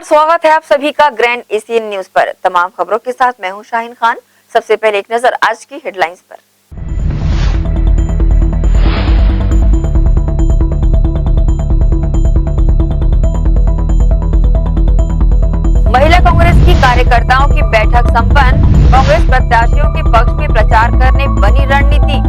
स्वागत है आप सभी का ग्रैंड एशियन न्यूज पर। तमाम खबरों के साथ मैं हूं शाहीन खान। सबसे पहले एक नजर आज की हेडलाइंस पर। महिला कांग्रेस की कार्यकर्ताओं की बैठक संपन्न। कांग्रेस प्रत्याशियों के पक्ष में प्रचार करने बनी रणनीति।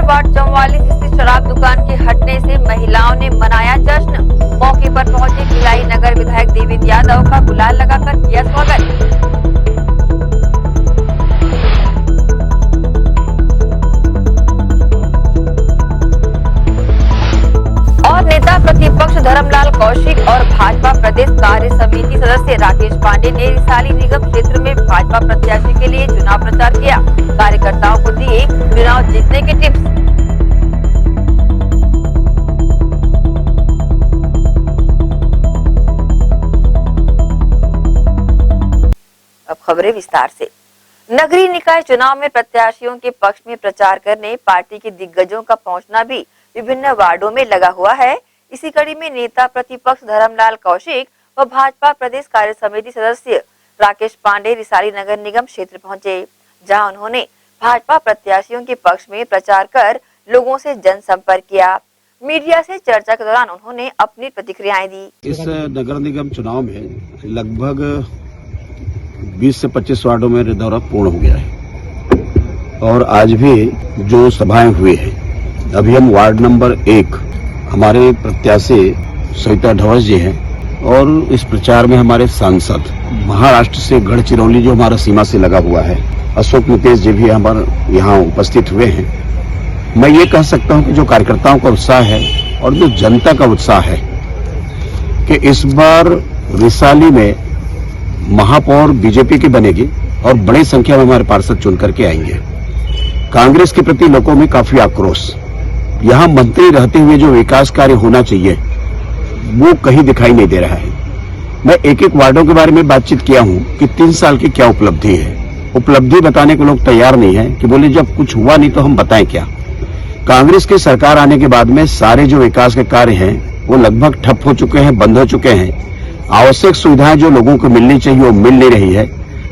वार्ड 44 स्थित शराब दुकान के हटने से महिलाओं ने मनाया जश्न। मौके पर पहुंचे भिलाई नगर विधायक देवेंद्र यादव का गुलाल लगाकर किया स्वागत। और नेता प्रतिपक्ष धर्मलाल कौशिक और भाजपा प्रदेश कार्य समिति सदस्य राकेश पांडे ने रिसाली निगम क्षेत्र में भाजपा प्रत्याशी के लिए चुनाव प्रचार किया। कार्यकर्ताओं को दिए चुनाव जीतने के टिप्स। अब खबरें विस्तार से। नगरीय निकाय चुनाव में प्रत्याशियों के पक्ष में प्रचार करने पार्टी के दिग्गजों का पहुंचना भी विभिन्न वार्डों में लगा हुआ है। इसी कड़ी में नेता प्रतिपक्ष धर्मलाल कौशिक व भाजपा प्रदेश कार्य समिति सदस्य राकेश पांडे रिसाली नगर निगम क्षेत्र पहुंचे, जहां उन्होंने भाजपा प्रत्याशियों के पक्ष में प्रचार कर लोगों से जनसंपर्क किया। मीडिया से चर्चा के दौरान उन्होंने अपनी प्रतिक्रियाएं दी। इस नगर निगम चुनाव में लगभग 20 से 25 वार्डों में दौरा पूर्ण हो गया है और आज भी जो सभाएं हुई हैं, अभी हम वार्ड नंबर 1 हमारे प्रत्याशी सविता ढवस जी हैं और इस प्रचार में हमारे सांसद महाराष्ट्र से गढ़चिरौली जो हमारा सीमा से लगा हुआ है अशोक मुकेश जी भी हमारे यहाँ उपस्थित हुए हैं। मैं ये कह सकता हूँ कि जो कार्यकर्ताओं का उत्साह है और जो जनता का उत्साह है कि इस बार रिसाली में महापौर बीजेपी की बनेगी और बड़ी संख्या में हमारे पार्षद चुन करके आएंगे। कांग्रेस के प्रति लोगों में काफी आक्रोश, यहाँ मंत्री रहते हुए जो विकास कार्य होना चाहिए वो कहीं दिखाई नहीं दे रहा है। मैं एक एक वार्डों के बारे में बातचीत किया हूँ कि 3 साल की क्या उपलब्धि है। उपलब्धि बताने को लोग तैयार नहीं है कि बोले जब कुछ हुआ नहीं तो हम बताएं क्या। कांग्रेस की सरकार आने के बाद में सारे जो विकास के कार्य हैं वो लगभग ठप हो चुके हैं, बंद हो चुके हैं। आवश्यक सुविधाएं जो लोगों को मिलनी चाहिए वो मिल नहीं रही है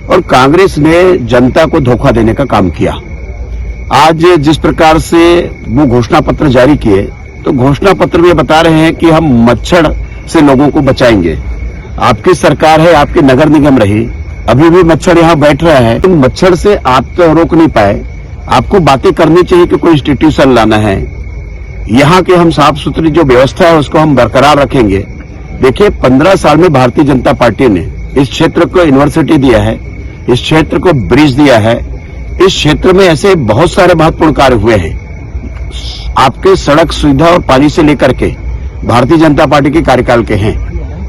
और कांग्रेस ने जनता को धोखा देने का काम किया। आज जिस प्रकार से वो घोषणा पत्र जारी किए तो घोषणा पत्र में बता रहे हैं कि हम मच्छर से लोगों को बचाएंगे। आपकी सरकार है, आपकी नगर निगम रही, अभी भी मच्छर यहाँ बैठ रहा है। इन मच्छर से आप तो रोक नहीं पाए। आपको बातें करनी चाहिए कि कोई इंस्टीट्यूशन लाना है। यहाँ के हम साफ सुथरी जो व्यवस्था है उसको हम बरकरार रखेंगे। देखिए 15 साल में भारतीय जनता पार्टी ने इस क्षेत्र को यूनिवर्सिटी दिया है, इस क्षेत्र को ब्रिज दिया है, इस क्षेत्र में ऐसे बहुत सारे महत्वपूर्ण कार्य हुए हैं। आपके सड़क सुविधा और पानी से लेकर के भारतीय जनता पार्टी के कार्यकाल के हैं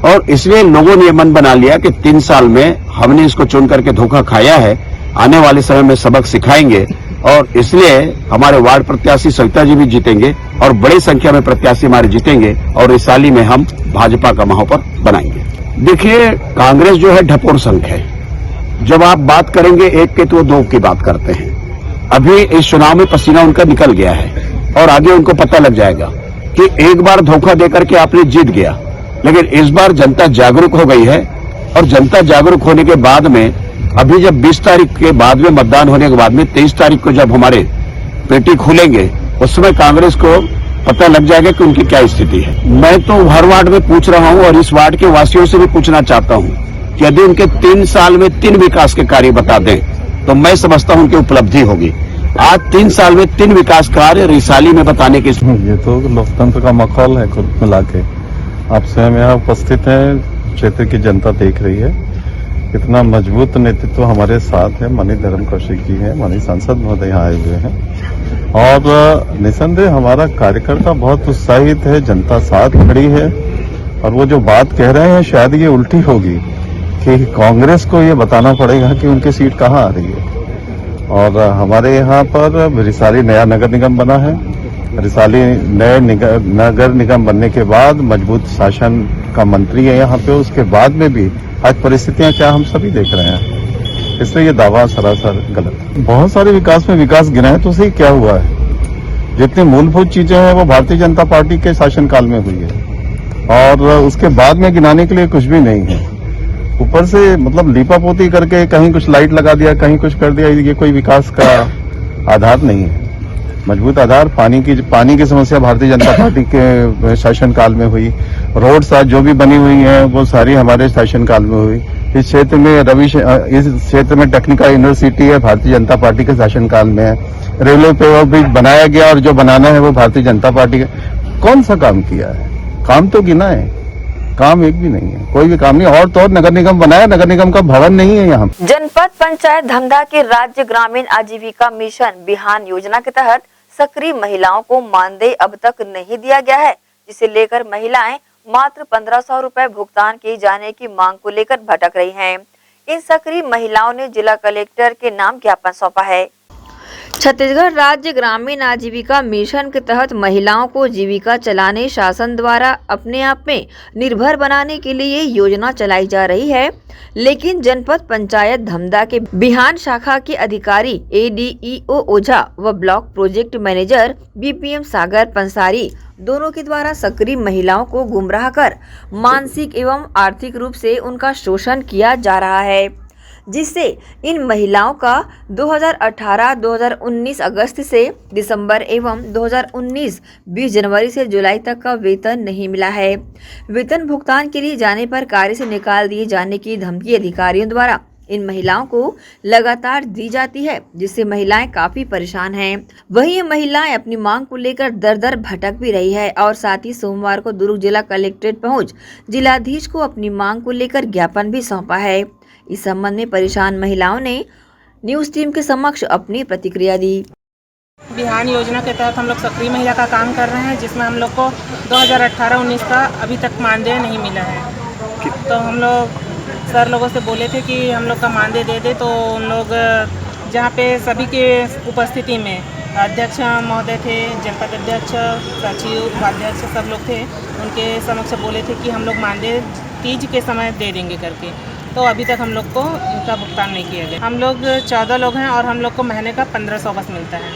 और इसलिए लोगों ने मन बना लिया कि 3 साल में हमने इसको चुन करके धोखा खाया है, आने वाले समय में सबक सिखाएंगे और इसलिए हमारे वार्ड प्रत्याशी सविता जी भी जीतेंगे और बड़ी संख्या में प्रत्याशी हमारे जीतेंगे और रिसाली में हम भाजपा का महापौर बनाएंगे। देखिए कांग्रेस जो है ढपोर संघ है। जब आप बात करेंगे एक के तो वो 2 की बात करते हैं। अभी इस चुनाव में पसीना उनका निकल गया है और आगे उनको पता लग जाएगा कि एक बार धोखा देकर के आपने जीत गया, लेकिन इस बार जनता जागरूक हो गई है और जनता जागरूक होने के बाद में अभी जब 20 तारीख के बाद में मतदान होने के बाद में 23 तारीख को जब हमारे पेटी खुलेंगे उस समय कांग्रेस को पता लग जाएगा कि उनकी क्या स्थिति है। मैं तो हर वार्ड में पूछ रहा हूं और इस वार्ड के वासियों से भी पूछना चाहता हूं कि यदि उनके 3 साल में 3 विकास के कार्य बता दें तो मैं समझता हूं उनकी उपलब्धि होगी। आज 3 साल में 3 विकास कार्य रिसाली में बताने की ये तो लोकतंत्र का माहौल है। कुल मिला के आप स्वयं यहाँ उपस्थित हैं, क्षेत्र की जनता देख रही है कितना मजबूत नेतृत्व हमारे साथ है। माननीय धर्म कौशिक जी हैं, माननीय सांसद महोदय यहाँ आए हुए हैं और निसंदेह हमारा कार्यकर्ता बहुत उत्साहित है, जनता साथ खड़ी है और वो जो बात कह रहे हैं शायद ये उल्टी होगी कि कांग्रेस को ये बताना पड़ेगा कि उनकी सीट कहाँ आ रही है। और हमारे यहाँ पर रिसाली नया नगर निगम बना है। रिसाली नए नगर निगम बनने के बाद मजबूत शासन का मंत्री है यहाँ पे। उसके बाद में भी आज परिस्थितियां क्या हम सभी देख रहे हैं। इसलिए ये दावा सरासर गलत है। बहुत सारे विकास में विकास गिनाए तो सही क्या हुआ है। जितनी मूलभूत चीजें हैं वो भारतीय जनता पार्टी के शासनकाल में हुई है और उसके बाद में गिनाने के लिए कुछ भी नहीं है। ऊपर से मतलब लीपापोती करके कहीं कुछ लाइट लगा दिया, कहीं कुछ कर दिया, ये कोई विकास का आधार नहीं है। मजबूत आधार पानी की समस्या भारतीय जनता पार्टी के शासनकाल में हुई। रोड्स आज जो भी बनी हुई हैं वो सारी हमारे शासनकाल में हुई। इस क्षेत्र में इस क्षेत्र में टेक्निकल यूनिवर्सिटी है, भारतीय जनता पार्टी के शासनकाल में है। रेलवे पे ब्रिज बनाया गया और जो बनाना है वो भारतीय जनता पार्टी का। कौन सा काम किया है? काम तो गिना है, काम एक भी नहीं है, कोई भी काम नहीं। और तो और नगर निगम बनाया, नगर निगम का भवन नहीं है यहाँ। जनपद पंचायत धमधा के राज्य ग्रामीण आजीविका मिशन बिहान योजना के तहत सक्रिय महिलाओं को मानदेय अब तक नहीं दिया गया है, जिसे लेकर महिलाएं मात्र 1500 रुपए भुगतान किए जाने की मांग को लेकर भटक रही हैं। इन सक्रिय महिलाओं ने जिला कलेक्टर के नाम ज्ञापन सौंपा है। छत्तीसगढ़ राज्य ग्रामीण आजीविका मिशन के तहत महिलाओं को जीविका चलाने शासन द्वारा अपने आप में निर्भर बनाने के लिए योजना चलाई जा रही है, लेकिन जनपद पंचायत धमधा के बिहान शाखा के अधिकारी ADEO ओझा व ब्लॉक प्रोजेक्ट मैनेजर BPM सागर पंसारी दोनों के द्वारा सक्रिय महिलाओं को गुमराह कर मानसिक एवं आर्थिक रूप से उनका शोषण किया जा रहा है, जिससे इन महिलाओं का 2018-2019 अगस्त से दिसंबर एवं 2019-20 जनवरी से जुलाई तक का वेतन नहीं मिला है। वेतन भुगतान के लिए जाने पर कार्य से निकाल दिए जाने की धमकी अधिकारियों द्वारा इन महिलाओं को लगातार दी जाती है, जिससे महिलाएं काफी परेशान हैं। वहीं ये महिलाएं अपनी मांग को लेकर दर दर भटक भी रही है और साथ ही सोमवार को दुर्ग जिला कलेक्ट्रेट पहुंच जिलाधीश को अपनी मांग को लेकर ज्ञापन भी सौंपा है। इस संबंध में परेशान महिलाओं ने न्यूज टीम के समक्ष अपनी प्रतिक्रिया दी। बिहान योजना के तहत हम लोग सक्रिय महिला का काम कर रहे हैं, जिसमें हम लोग को 2018-19 का अभी तक मानदेय नहीं मिला है। तो हम लोग सर लोगों से बोले थे कि हम लोग का मानदेय दे दे, तो उन लोग जहाँ पे सभी के उपस्थिति में अध्यक्ष महोदय थे, जनपद अध्यक्ष, सचिव, उपाध्यक्ष सब लोग थे, उनके समक्ष बोले थे कि हम लोग मानदेय तीज के समय दे देंगे करके। तो अभी तक हम लोग को इनका भुगतान नहीं किया गया। हम लोग 14 लोग हैं और हम लोग को महीने का 1500 बस मिलता है,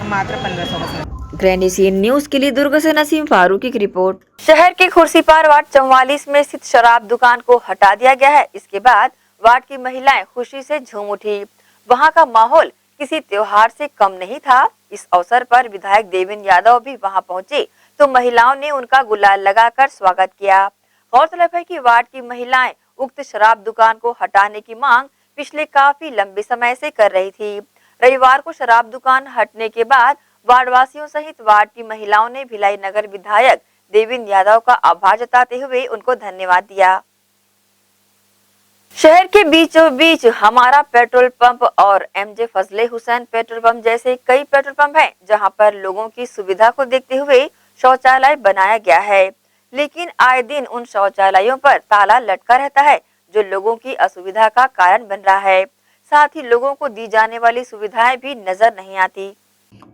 मात्र 1500 बस। ग्रैंड एशियन न्यूज के लिए दुर्ग से नसीम फारूक की रिपोर्ट। शहर के खुर्सीपार वार्ड 44 में स्थित शराब दुकान को हटा दिया गया है। इसके बाद वार्ड की महिलाएं खुशी से झूम उठी। वहां का माहौल किसी त्योहार से कम नहीं था। इस अवसर पर विधायक देवेंद्र यादव भी वहां पहुंचे तो महिलाओं ने उनका गुलाल लगाकर स्वागत किया। गौरतलब है कि वार्ड की महिलाएं उक्त शराब दुकान को हटाने की मांग पिछले काफी लंबे समय से कर रही थी। रविवार को शराब दुकान हटने के बाद वार्डवासियों सहित वार्ड की महिलाओं ने भिलाई नगर विधायक देवेंद्र यादव का आभार जताते हुए उनको धन्यवाद दिया। शहर के बीचों बीच हमारा पेट्रोल पंप और MJ फजले हुसैन पेट्रोल पंप जैसे कई पेट्रोल पंप हैं, जहां पर लोगों की सुविधा को देखते हुए शौचालय बनाया गया है, लेकिन आए दिन उन शौचालयों पर ताला लटका रहता है, जो लोगों की असुविधा का कारण बन रहा है। साथ ही लोगों को दी जाने वाली सुविधाएं भी नजर नहीं आती।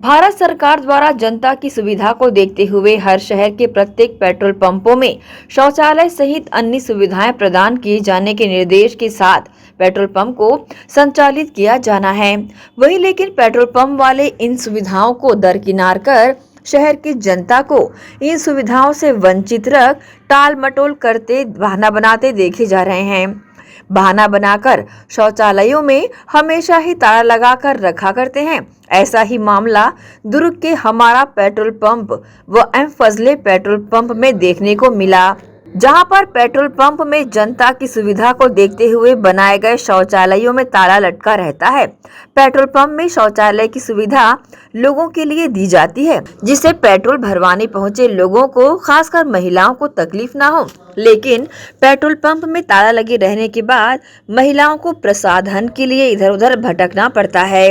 भारत सरकार द्वारा जनता की सुविधा को देखते हुए हर शहर के प्रत्येक पेट्रोल पंपों में शौचालय सहित अन्य सुविधाएं प्रदान किए जाने के निर्देश के साथ पेट्रोल पंप को संचालित किया जाना है। वही लेकिन पेट्रोल पंप वाले इन सुविधाओं को दरकिनार कर शहर की जनता को इन सुविधाओं से वंचित रख टाल मटोल करते बहाना बनाते देखे जा रहे हैं। बहाना बनाकर शौचालयों में हमेशा ही ताला लगाकर रखा करते हैं। ऐसा ही मामला दुर्ग के हमारा पेट्रोल पंप व M फजले पेट्रोल पंप में देखने को मिला, जहां पर पेट्रोल पंप में जनता की सुविधा को देखते हुए बनाए गए शौचालयों में ताला लटका रहता है। पेट्रोल पंप में शौचालय की सुविधा लोगों के लिए दी जाती है, जिससे पेट्रोल भरवाने पहुंचे लोगों को, खासकर महिलाओं को तकलीफ ना हो। लेकिन पेट्रोल पंप में ताला लगे रहने के बाद महिलाओं को प्रसाधन के लिए इधर उधर भटकना पड़ता है।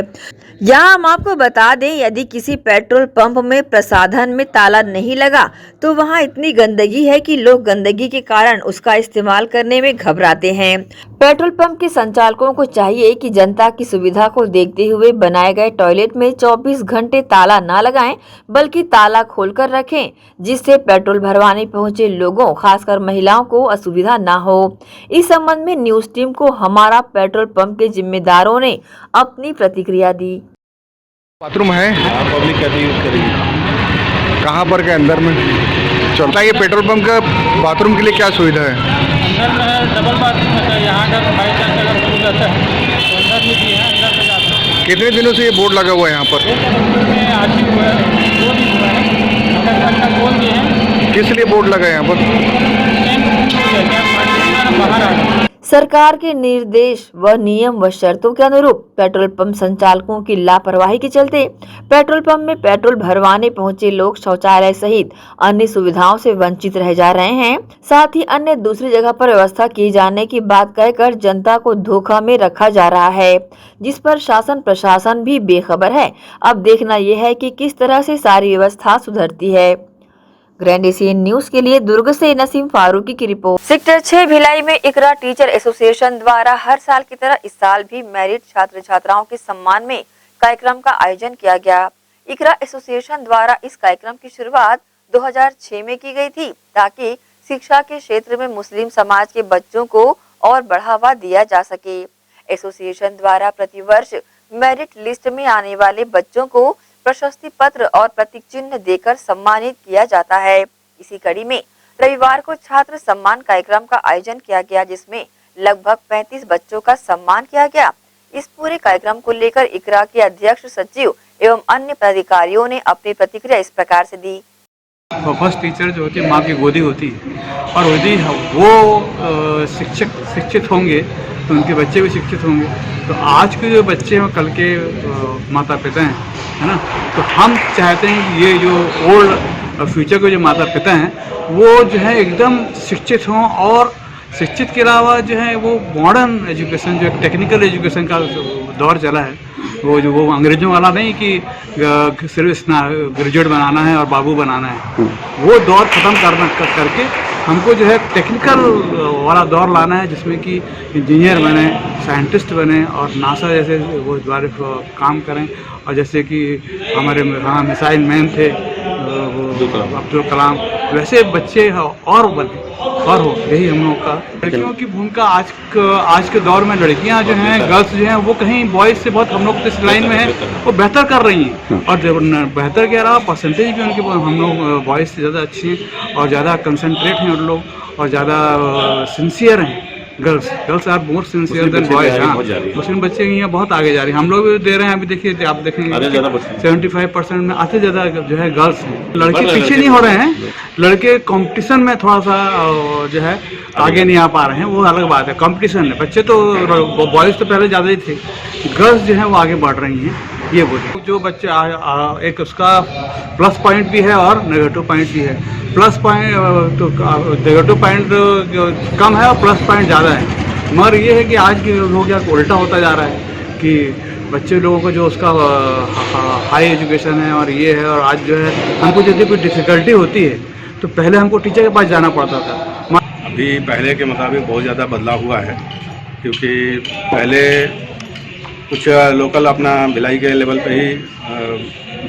यहाँ हम आपको बता दें, यदि किसी पेट्रोल पंप में प्रसाधन में ताला नहीं लगा तो वहाँ इतनी गंदगी है कि लोग गंदगी के कारण उसका इस्तेमाल करने में घबराते हैं। पेट्रोल पंप के संचालकों को चाहिए कि जनता की सुविधा को देखते हुए बनाए गए टॉयलेट में 24 घंटे ताला न लगाएं, बल्कि ताला खोलकर रखें, जिससे पेट्रोल भरवाने पहुंचे लोगों, खासकर महिलाओं को असुविधा न हो। इस संबंध में न्यूज टीम को हमारा पेट्रोल पंप के जिम्मेदारों ने अपनी प्रतिक्रिया दी। बाथरूम है? पब्लिक कैसे यूज करेगी? कहाँ पर के अंदर में चलता है? ये पेट्रोल पंप का बाथरूम के लिए क्या सुविधा है? अंदर में है, डबल बाथरूम है। यहाँ अगर बाई चांस अगर हो जाता है तो अंदर में भी है, अंदर में जाता है। कितने दिनों से ये बोर्ड लगा हुआ है यहाँ पर? में आज ही हुआ है, 2 दिन हुआ है। अगर अच्छा बोल दिए हैं किस लिए बोर्ड लगा है यहाँ पर? बाहर आ गए। सरकार के निर्देश व नियम व शर्तों के अनुरूप पेट्रोल पंप संचालकों की लापरवाही के चलते पेट्रोल पंप में पेट्रोल भरवाने पहुंचे लोग शौचालय सहित अन्य सुविधाओं से वंचित रह जा रहे हैं। साथ ही अन्य दूसरी जगह पर व्यवस्था किए जाने की बात कहकर जनता को धोखा में रखा जा रहा है, जिस पर शासन प्रशासन भी बेखबर है। अब देखना यह है कि किस तरह से सारी व्यवस्था सुधरती है। ग्रैंड एशियन न्यूज के लिए दुर्ग से नसीम फारूकी की रिपोर्ट। सेक्टर 6 भिलाई में इकरा टीचर एसोसिएशन द्वारा हर साल की तरह इस साल भी मेरिट छात्र छात्राओं के सम्मान में कार्यक्रम का आयोजन किया गया। इकरा एसोसिएशन द्वारा इस कार्यक्रम की शुरुआत 2006 में की गई थी, ताकि शिक्षा के क्षेत्र में मुस्लिम समाज के बच्चों को और बढ़ावा दिया जा सके। एसोसिएशन द्वारा प्रतिवर्ष मेरिट लिस्ट में आने वाले बच्चों को प्रशस्ति पत्र और प्रतीक चिन्ह देकर सम्मानित किया जाता है। इसी कड़ी में रविवार को छात्र सम्मान कार्यक्रम का आयोजन किया गया, जिसमें लगभग 35 बच्चों का सम्मान किया गया। इस पूरे कार्यक्रम को लेकर इकरा के अध्यक्ष, सचिव एवं अन्य पदाधिकारियों ने अपनी प्रतिक्रिया इस प्रकार से दी। फर्स्ट टीचर जो होती है माँ की गोदी होती है, और यदि वो शिक्षित होंगे तो उनके बच्चे भी शिक्षित होंगे। तो आज के जो बच्चे हैं कल के माता पिता हैं, है ना। तो हम चाहते हैं कि ये जो ओल्ड फ्यूचर के जो माता पिता हैं वो जो है एकदम शिक्षित हों, और शिक्षित के अलावा जो है वो मॉडर्न एजुकेशन, जो टेक्निकल एजुकेशन का दौर चला है, वो अंग्रेजों वाला नहीं कि सिर्फ ग्रेजुएट बनाना है और बाबू बनाना है, वो दौर ख़त्म करके हमको जो है टेक्निकल वाला दौर लाना है, जिसमें कि इंजीनियर बने, साइंटिस्ट बने और नासा जैसे वो द्वारा काम करें। और जैसे कि हमारे मिसाइल मैन थे अब्दुल कलाम, वैसे बच्चे और बने और हो। यही हम लोग का लड़कियों की भूमिका आज के दौर में लड़कियां जो हैं, गर्ल्स जो हैं, वो कहीं बॉयज़ से बहुत हम लोग इस लाइन में है वो बेहतर कर रही हैं, और बेहतर के अलावा परसेंटेज भी उनके हम लोग बॉयज़ से ज़्यादा अच्छी हैं और ज़्यादा कंसंट्रेट हैं उन लोग, और ज़्यादा सिंसियर हैं। Girls are more sincere than boys. हाँ, मुस्लिम बच्चे यहाँ बहुत आगे जा रहे हैं, हम लोग भी दे रहे हैं। अभी देखिए, आप देखेंगे 75% में आधे ज़्यादा जो है गर्ल्स हैं। लड़के पीछे नहीं हो रहे हैं, लड़के कंपटीशन में थोड़ा सा जो है आगे नहीं आ पा रहे हैं, वो अलग बात है। कंपटीशन है, बच्चे तो बॉयज़ तो पहले ज़्यादा ही थे, गर्ल्स जो है वो आगे बढ़ रही हैं। ये बोले जो बच्चे एक उसका प्लस पॉइंट भी है और नेगेटिव पॉइंट भी है। प्लस पॉइंट तो नेगेटिव पॉइंट कम है और प्लस पॉइंट ज़्यादा है, मगर ये है कि आज के लोग क्या उल्टा होता जा रहा है कि बच्चे लोगों को जो उसका हाई एजुकेशन है और ये है, और आज जो है हमको यदि कोई डिफ़िकल्टी होती है तो पहले हमको टीचर के पास जाना पड़ता था। अभी पहले के मुताबिक बहुत ज़्यादा बदलाव हुआ है, क्योंकि पहले कुछ लोकल अपना भिलाई के लेवल पे ही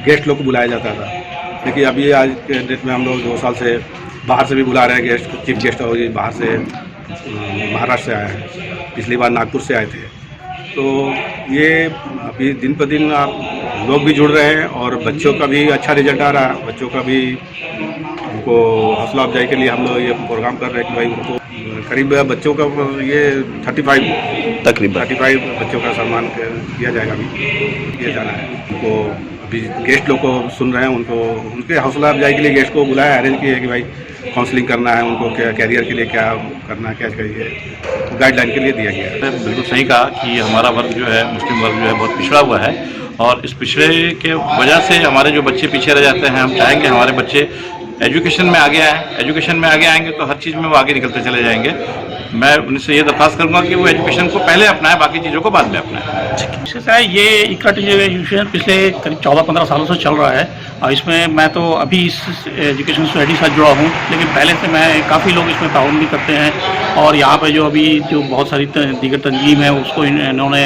गेस्ट लोग को बुलाया जाता था, लेकिन अभी आज के डेट में हम लोग 2 साल से बाहर से भी बुला रहे हैं गेस्ट। चीफ गेस्ट हो जी बाहर से, महाराष्ट्र से आए हैं, पिछली बार नागपुर से आए थे। तो ये अभी दिन पर दिन लोग भी जुड़ रहे हैं और बच्चों का भी अच्छा रिजल्ट आ रहा है। बच्चों का भी उनको हौसला अफजाई के लिए हम लोग ये प्रोग्राम कर रहे हैं कि भाई उनको करीब बच्चों का ये 35 बच्चों का सम्मान किया जाएगा। अभी किया जाना है उनको। अभी गेस्ट लोग को सुन रहे हैं, उनको उनके हौसला अफजाई के लिए गेस्ट को बुलाया, अरेंज किया है कि भाई काउंसलिंग करना है उनको, क्या कैरियर के लिए क्या करना है, क्या चाहिए, गाइडलाइन के लिए दिया गया है। बिल्कुल सही कहा कि हमारा वर्ग जो है, मुस्लिम वर्ग जो है बहुत पिछड़ा हुआ है, और इस पिछड़े के वजह से हमारे जो बच्चे पीछे रह जाते हैं। हम चाहेंगे हमारे बच्चे एजुकेशन में आगे आएँ, एजुकेशन में आगे आएंगे तो हर चीज़ में वो आगे निकलते चले जाएंगे। मैं उनसे ये दरख्वास्त करूँगा कि वो एजुकेशन को पहले अपनाएं, बाकी चीज़ों को बाद में अपनाएं। ये इकरा टीचर एजुकेशन पिछले करीब 14-15 सालों से चल रहा है, और इसमें मैं तो अभी इस एजुकेशन सोसाइटी के साथ जुड़ा हूँ, लेकिन पहले से मैं काफ़ी लोग इसमें ताउन भी करते हैं। और यहाँ पे जो अभी जो बहुत सारी दीगर तंजीम है उसको इन्होंने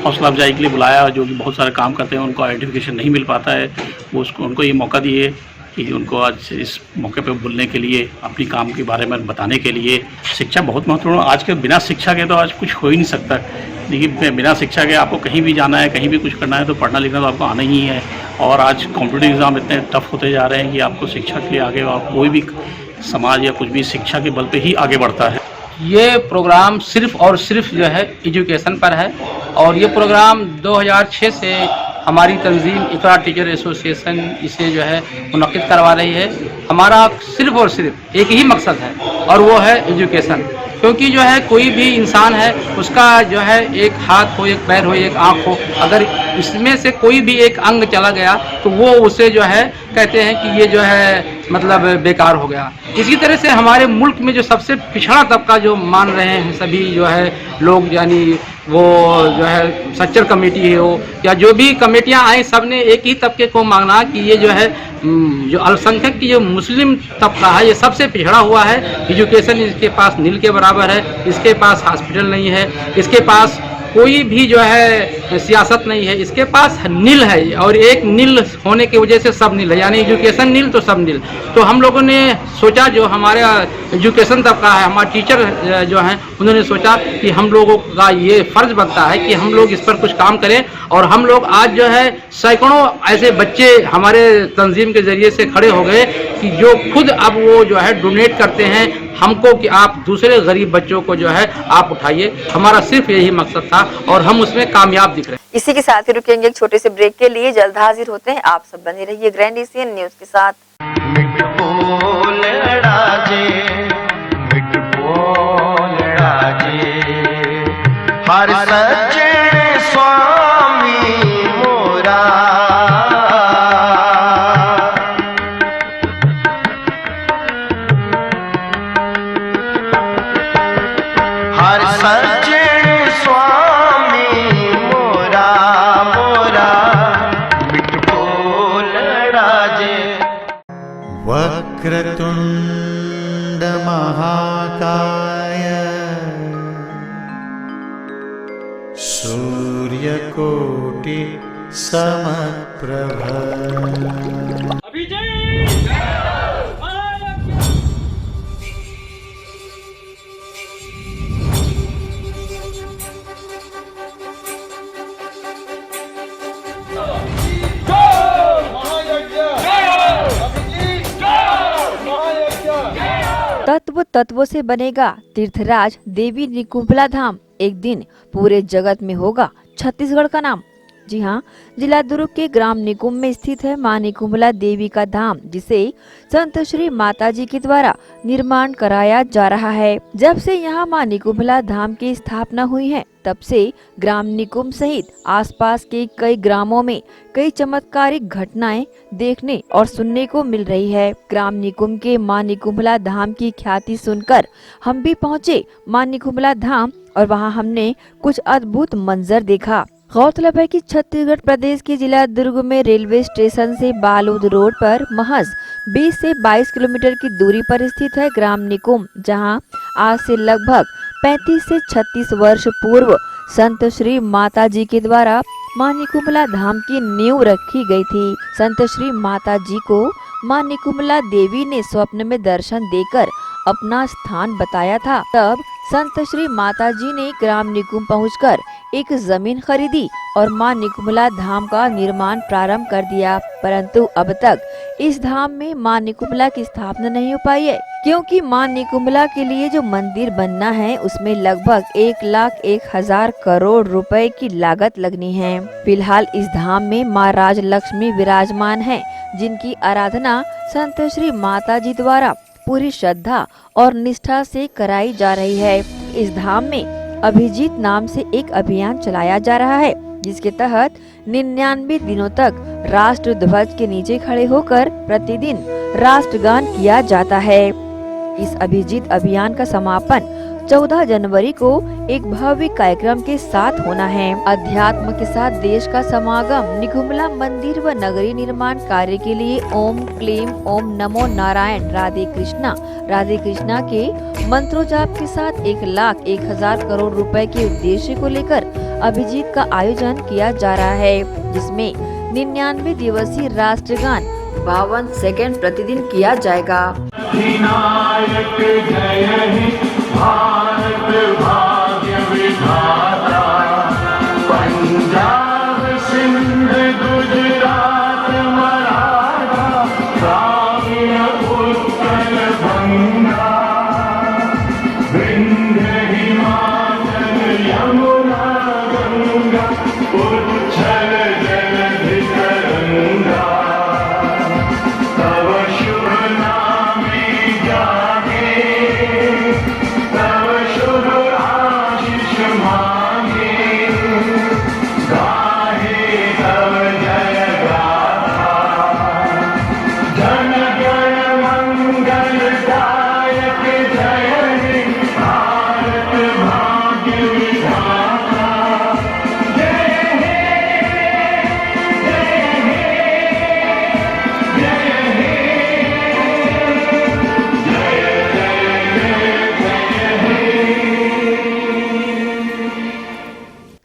हौसला अफजाई के लिए बुलाया, जो कि बहुत सारे काम करते हैं उनको आइडेंटिफिकेशन नहीं मिल पाता है, वो उनको ये मौका दिए कि उनको आज इस मौके पे बोलने के लिए, अपनी काम के बारे में बताने के लिए। शिक्षा बहुत महत्वपूर्ण, आज के बिना शिक्षा के तो आज कुछ हो ही नहीं सकता। देखिए बिना शिक्षा के आपको कहीं भी जाना है, कहीं भी कुछ करना है तो पढ़ना लिखना तो आपको आना ही है। और आज कॉम्पिटिटिव एग्ज़ाम इतने टफ होते जा रहे हैं कि आपको शिक्षा के लिए आगे, आप कोई भी समाज या कुछ भी शिक्षा के बल पे ही आगे बढ़ता है। ये प्रोग्राम सिर्फ और सिर्फ जो है एजुकेशन पर है, और ये प्रोग्राम 2006 से हमारी तंजीम इकरा टीचर एसोसिएशन इसे जो है मुनक्किद करवा रही है। हमारा सिर्फ और सिर्फ एक ही मकसद है और वो है एजुकेशन, क्योंकि जो है कोई भी इंसान है उसका जो है एक हाथ हो, एक पैर हो, एक आँख हो, अगर इसमें से कोई भी एक अंग चला गया तो वो उसे जो है कहते हैं कि ये जो है मतलब बेकार हो गया। इसी तरह से हमारे मुल्क में जो सबसे पिछड़ा तबका जो मान रहे हैं सभी जो है लोग, यानी वो जो है सच्चर कमेटी हो या जो भी कमेटियां आई, सब ने एक ही तबके को मांगना कि ये जो है जो अल्पसंख्यक की जो मुस्लिम तबका है ये सबसे पिछड़ा हुआ है। एजुकेशन इसके पास नील के बराबर है, इसके पास हॉस्पिटल नहीं है, इसके पास कोई भी जो है सियासत नहीं है, इसके पास नील है, और एक नील होने की वजह से सब नील है, यानी एजुकेशन नील तो सब नील। तो हम लोगों ने सोचा, जो हमारे एजुकेशन तबका है, हमारे टीचर जो हैं, उन्होंने सोचा कि हम लोगों का ये फ़र्ज़ बनता है कि हम लोग इस पर कुछ काम करें। और हम लोग आज जो है सैकड़ों ऐसे बच्चे हमारे तंजीम के ज़रिए से खड़े हो गए कि जो खुद अब वो जो है डोनेट करते हैं हमको कि आप दूसरे गरीब बच्चों को जो है आप उठाइए। हमारा सिर्फ यही मकसद था और हम उसमें कामयाब दिख रहे हैं। इसी के साथ ही रुकेंगे एक छोटे से ब्रेक के लिए, जल्द हाजिर होते हैं। आप सब बने रहिए ग्रैंड एशियन न्यूज के साथ। हर सज्जन स्वामी मोरा, हर सज्जन स्वामी मोरा, मोरा मिट बोल राजे। वक्रतुंड महाकाय सूर्यकोटि समप्रभ। तत्व तत्वों से बनेगा तीर्थराज देवी निकुंभला धाम, एक दिन पूरे जगत में होगा छत्तीसगढ़ का नाम। जी हाँ, जिला दुर्ग के ग्राम निकुंभ में स्थित है मां निकुंभला देवी का धाम, जिसे संत श्री माताजी के द्वारा निर्माण कराया जा रहा है। जब से यहाँ मां निकुंभला धाम की स्थापना हुई है, तब से ग्राम निकुंभ सहित आसपास के कई ग्रामों में कई चमत्कारिक घटनाएं देखने और सुनने को मिल रही है। ग्राम निकुंभ के मां निकुंभला धाम की ख्याति सुनकर हम भी पहुँचे मां निकुंभला धाम, और वहाँ हमने कुछ अद्भुत मंजर देखा। गौरतलब है कि छत्तीसगढ़ प्रदेश के जिला दुर्ग में रेलवे स्टेशन से बालोद रोड पर महज 20 से 22 किलोमीटर की दूरी पर स्थित है ग्राम निकुंभ, जहां आज से लगभग 35 से 36 वर्ष पूर्व संत श्री माताजी के द्वारा मां निकुंभला धाम की नींव रखी गई थी। संत श्री माताजी को मां निकुंभला देवी ने स्वप्न में दर्शन देकर अपना स्थान बताया था। तब संत श्री माताजी ने ग्राम निकुंभ पहुंचकर एक जमीन खरीदी और मां निकुंभला धाम का निर्माण प्रारंभ कर दिया, परंतु अब तक इस धाम में मां निकुंभला की स्थापना नहीं हो पाई है, क्योंकि मां निकुंभला के लिए जो मंदिर बनना है उसमें लगभग 1,01,000 करोड़ रुपए की लागत लगनी है। फिलहाल इस धाम में मां राजलक्ष्मी विराजमान है, जिनकी आराधना संत श्री माताजी द्वारा पूरी श्रद्धा और निष्ठा से कराई जा रही है। इस धाम में अभिजीत नाम से एक अभियान चलाया जा रहा है, जिसके तहत 99 दिनों तक राष्ट्र ध्वज के नीचे खड़े होकर प्रतिदिन राष्ट्रगान किया जाता है। इस अभिजीत अभियान का समापन 14 जनवरी को एक भव्य कार्यक्रम के साथ होना है। अध्यात्म के साथ देश का समागम निगुमला मंदिर व नगरी निर्माण कार्य के लिए ओम क्लीम ओम नमो नारायण राधे कृष्णा के मंत्रोजाप के साथ 1,01,000 करोड़ रुपए के उद्देश्य को लेकर अभिजीत का आयोजन किया जा रहा है, जिसमें 99 दिवसीय राष्ट्रगान 52 सेकंड प्रतिदिन किया जाएगा।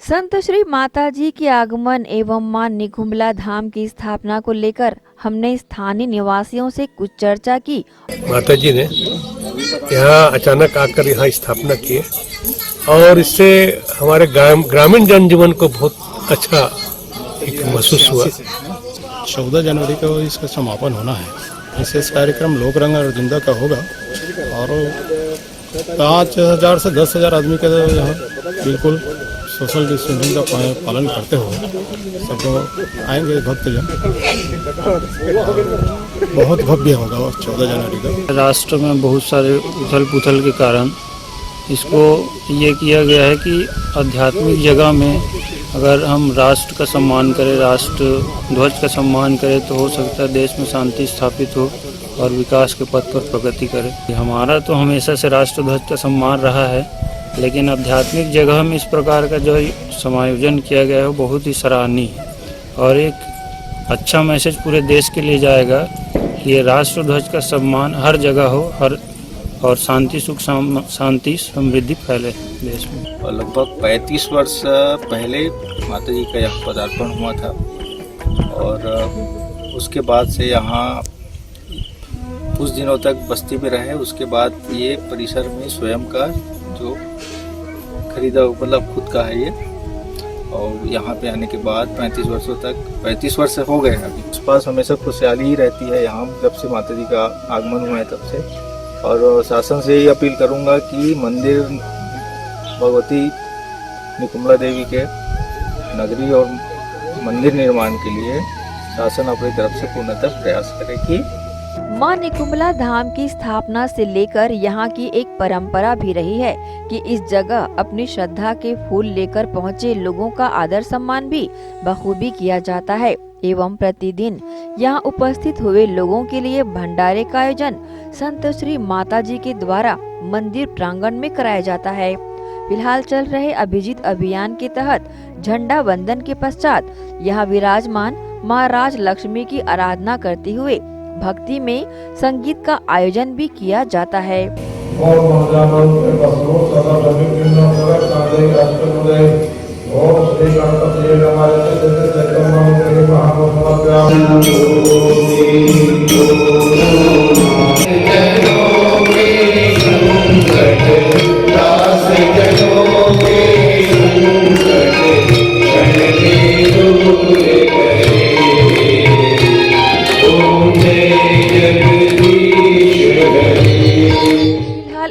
संत श्री माताजी के आगमन एवं मां निगुमला धाम की स्थापना को लेकर हमने स्थानीय निवासियों से कुछ चर्चा की। माताजी ने यहाँ अचानक आकर यहाँ स्थापना की और इससे हमारे ग्रामीण जनजीवन को बहुत अच्छा एक महसूस हुआ। 14 जनवरी को इसका समापन होना है। विशेष कार्यक्रम लोक रंग और जिंदा का होगा और 5,000 से 10,000 आदमी का यहाँ बिल्कुल सोशल डिस्टेंसिंग का पालन करते हुए सब आएंगे भक्तजन। बहुत भव्य होगा 14 जनवरी का। राष्ट्र में बहुत सारे उथल पुथल के कारण इसको ये किया गया है कि आध्यात्मिक जगह में अगर हम राष्ट्र का सम्मान करें, राष्ट्र ध्वज का सम्मान करें तो हो सकता है देश में शांति स्थापित हो और विकास के पथ पर प्रगति करे। हमारा तो हमेशा से राष्ट्र ध्वज का सम्मान रहा है, लेकिन आध्यात्मिक जगह में इस प्रकार का जो समायोजन किया गया है वो बहुत ही सराहनीय है और एक अच्छा मैसेज पूरे देश के लिए जाएगा कि ये राष्ट्र ध्वज का सम्मान हर जगह हो, हर और शांति सुख शांति समृद्धि फैले देश में। और लगभग 35 वर्ष पहले माता जी का यहाँ पदार्पण हुआ था और उसके बाद से यहाँ कुछ दिनों तक बस्ती में रहे। उसके बाद ये परिसर में स्वयं का जो खरीदा मतलब खुद का है ये, और यहाँ पे आने के बाद 35 वर्ष हो गए हैं। अभी आसपास हमेशा खुशहाली ही रहती है यहाँ जब से माता जी का आगमन हुआ है तब से। और शासन से यही अपील करूँगा कि मंदिर भगवती निगुमला देवी के नगरी और मंदिर निर्माण के लिए शासन अपनी तरफ से पूर्णतः प्रयास करे कि मां निगुमला धाम की स्थापना से लेकर यहाँ की एक परंपरा भी रही है कि इस जगह अपनी श्रद्धा के फूल लेकर पहुँचे लोगों का आदर सम्मान भी बखूबी किया जाता है एवं प्रतिदिन यहाँ उपस्थित हुए लोगों के लिए भंडारे का आयोजन संत श्री माताजी के द्वारा मंदिर प्रांगण में कराया जाता है। फिलहाल चल रहे अभिजीत अभियान के तहत झंडा वंदन के पश्चात यहाँ विराजमान मां राज लक्ष्मी की आराधना करते हुए भक्ति में संगीत का आयोजन भी किया जाता है।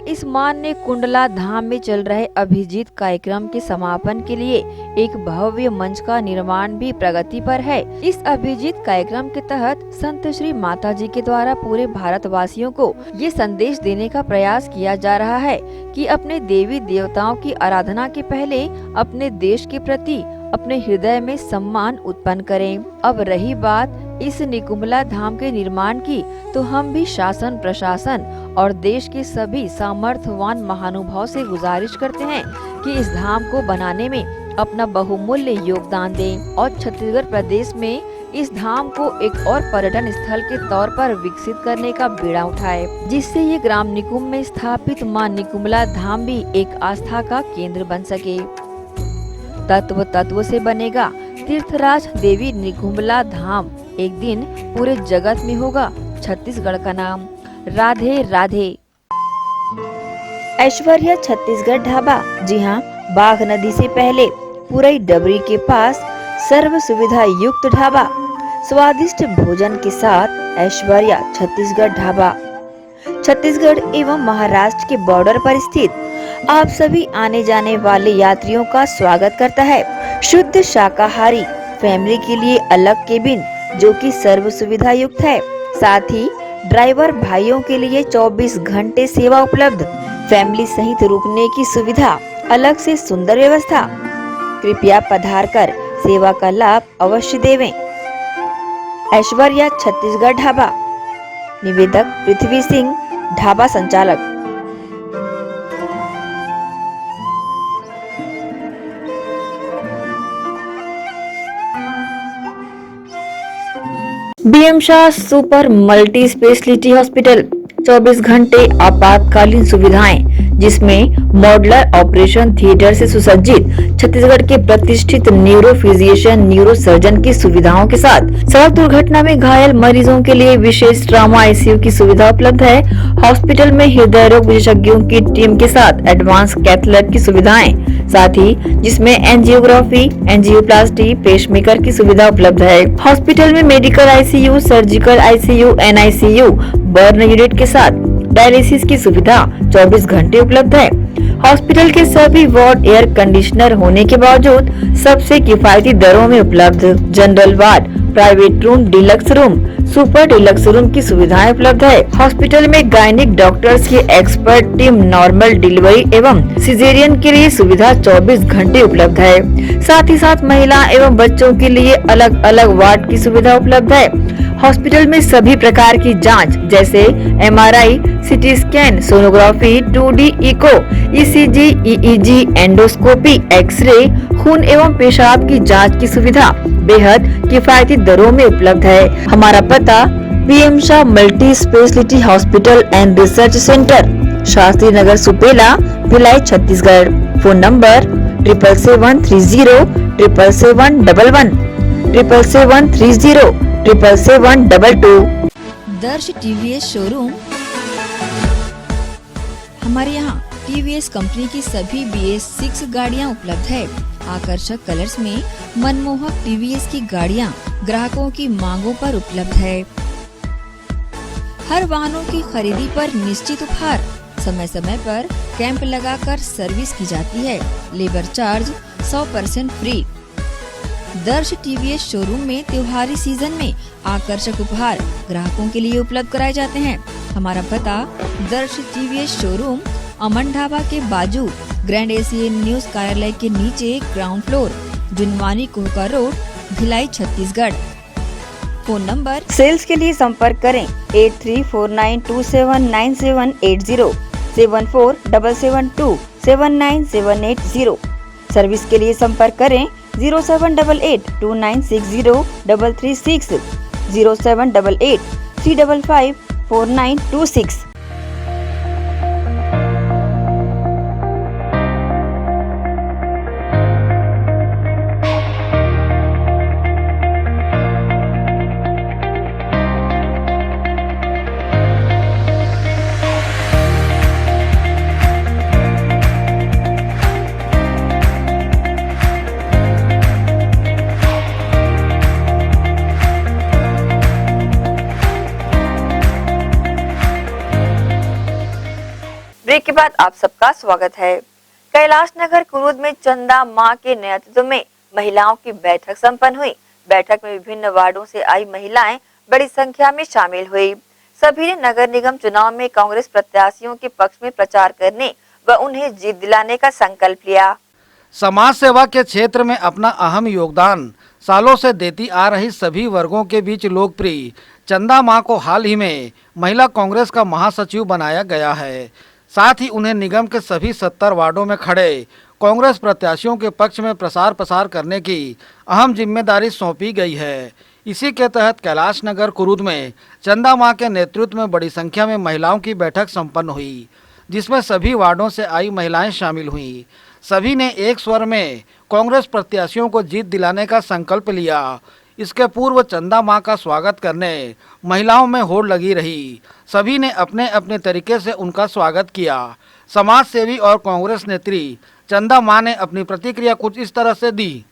इस मान्य कुंडला धाम में चल रहे अभिजीत कार्यक्रम के समापन के लिए एक भव्य मंच का निर्माण भी प्रगति पर है। इस अभिजीत कार्यक्रम के तहत संत श्री माताजी के द्वारा पूरे भारतवासियों को ये संदेश देने का प्रयास किया जा रहा है कि अपने देवी देवताओं की आराधना के पहले अपने देश के प्रति अपने हृदय में सम्मान उत्पन्न करें। अब रही बात इस निगुमला धाम के निर्माण की, तो हम भी शासन प्रशासन और देश के सभी सामर्थ्यवान महानुभाव से गुजारिश करते हैं कि इस धाम को बनाने में अपना बहुमूल्य योगदान दें और छत्तीसगढ़ प्रदेश में इस धाम को एक और पर्यटन स्थल के तौर पर विकसित करने का बीड़ा उठाए, जिससे ये ग्राम निकुंभ में स्थापित मां निकुंभला धाम भी एक आस्था का केंद्र बन सके। तत्व से बनेगा तीर्थराज देवी निकुंभला धाम, एक दिन पूरे जगत में होगा छत्तीसगढ़ का नाम। राधे राधे। ऐश्वर्या छत्तीसगढ़ ढाबा, जी हाँ, बाघ नदी से पहले पुरई डबरी के पास सर्व सुविधा युक्त ढाबा, स्वादिष्ट भोजन के साथ ऐश्वर्या छत्तीसगढ़ ढाबा छत्तीसगढ़ एवं महाराष्ट्र के बॉर्डर पर स्थित आप सभी आने जाने वाले यात्रियों का स्वागत करता है। शुद्ध शाकाहारी फैमिली के लिए अलग केबिन जो कि सर्व सुविधा युक्त है, साथ ही ड्राइवर भाइयों के लिए 24 घंटे सेवा उपलब्ध, फैमिली सहित रुकने की सुविधा, अलग से सुंदर व्यवस्था। कृपया पधार कर सेवा का लाभ अवश्य देवें। ऐश्वर्या छत्तीसगढ़ ढाबा, निवेदक पृथ्वी सिंह, ढाबा संचालक। BM Shah super multi speciality hospital, 24 घंटे आपातकालीन सुविधाएं, जिसमें मॉडुलर ऑपरेशन थिएटर से सुसज्जित छत्तीसगढ़ के प्रतिष्ठित न्यूरो फिजिशियन न्यूरो सर्जन की सुविधाओं के साथ सड़क दुर्घटना में घायल मरीजों के लिए विशेष ट्रॉमा आईसीयू की सुविधा उपलब्ध है। हॉस्पिटल में हृदय रोग विशेषज्ञों की टीम के साथ एडवांस कैथ लैब की सुविधाएं, साथ ही जिसमें एंजियोग्राफी, एंजियोप्लास्टी, पेसमेकर की सुविधा उपलब्ध है। हॉस्पिटल में medical ICU, surgical ICU, NICU, burn unit के साथ डायलिसिस की सुविधा 24 घंटे उपलब्ध है। हॉस्पिटल के सभी वार्ड एयर कंडीशनर होने के बावजूद सबसे किफायती दरों में उपलब्ध। General ward, private room, deluxe room, super deluxe room की सुविधाएं उपलब्ध है। हॉस्पिटल में गायनिक डॉक्टर्स की एक्सपर्ट टीम नॉर्मल डिलीवरी एवं सिजेरियन के लिए सुविधा 24 घंटे उपलब्ध है। साथ ही साथ महिला एवं बच्चों के लिए अलग अलग वार्ड की सुविधा उपलब्ध है। हॉस्पिटल में सभी प्रकार की जांच जैसे MRI, CT scan, sonography, 2D echo, ECG, EEG, endoscopy, x-ray, खून एवं पेशाब की जांच की सुविधा बेहद किफायती दरों में उपलब्ध है। हमारा पता BM Shah multi speciality hospital and research centre, Shastri Nagar, Supela, Bhilai, Chhattisgarh. Phone number 7773077711 77307722। दर्श टीवीएस शोरूम। हमारे यहाँ टीवीएस कंपनी की सभी BS6 गाड़ियाँ उपलब्ध है। आकर्षक कलर्स में मनमोहक टीवीएस की गाड़ियाँ ग्राहकों की मांगों पर उपलब्ध है। हर वाहनों की खरीदी पर निश्चित उपहार, समय समय पर कैंप लगाकर सर्विस की जाती है। Labour charge 100% free. दर्श टीवीएस शोरूम में त्योहारी सीजन में आकर्षक उपहार ग्राहकों के लिए उपलब्ध कराए जाते हैं। हमारा पता दर्श टीवीएस शोरूम, अमन ढाबा के बाजू, ग्रैंड एशियन न्यूज कार्यालय के नीचे, ground floor, Junwani Kohka road, Bhilai, Chhattisgarh. Phone number sales के लिए संपर्क करें 8349279780 7477279780। सर्विस के लिए संपर्क करें 0788296036 0788355496। ब्रेक के बाद आप सबका स्वागत है। कैलाश नगर कुरूद में चंदा मां के नेतृत्व में महिलाओं की बैठक संपन्न हुई। बैठक में विभिन्न वार्डों से आई महिलाएं बड़ी संख्या में शामिल हुई। सभी ने नगर निगम चुनाव में कांग्रेस प्रत्याशियों के पक्ष में प्रचार करने व उन्हें जीत दिलाने का संकल्प लिया। समाज सेवा के क्षेत्र में अपना अहम योगदान सालों से देती आ रही सभी वर्गों के बीच लोकप्रिय चंदा मां को हाल ही में महिला कांग्रेस का महासचिव बनाया गया है। साथ ही उन्हें निगम के सभी 70 वार्डों में खड़े कांग्रेस प्रत्याशियों के पक्ष में प्रसार प्रसार करने की अहम जिम्मेदारी सौंपी गई है। इसी के तहत कैलाश नगर कुरुद में चंदा मां के नेतृत्व में बड़ी संख्या में महिलाओं की बैठक संपन्न हुई, जिसमें सभी वार्डों से आई महिलाएं शामिल हुईं। सभी ने एक स्वर में कांग्रेस प्रत्याशियों को जीत दिलाने का संकल्प लिया। इसके पूर्व चंदा मां का स्वागत करने महिलाओं में होड़ लगी रही। सभी ने अपने अपने तरीके से उनका स्वागत किया। समाज सेवी और कांग्रेस नेत्री चंदा मां ने अपनी प्रतिक्रिया कुछ इस तरह से दी।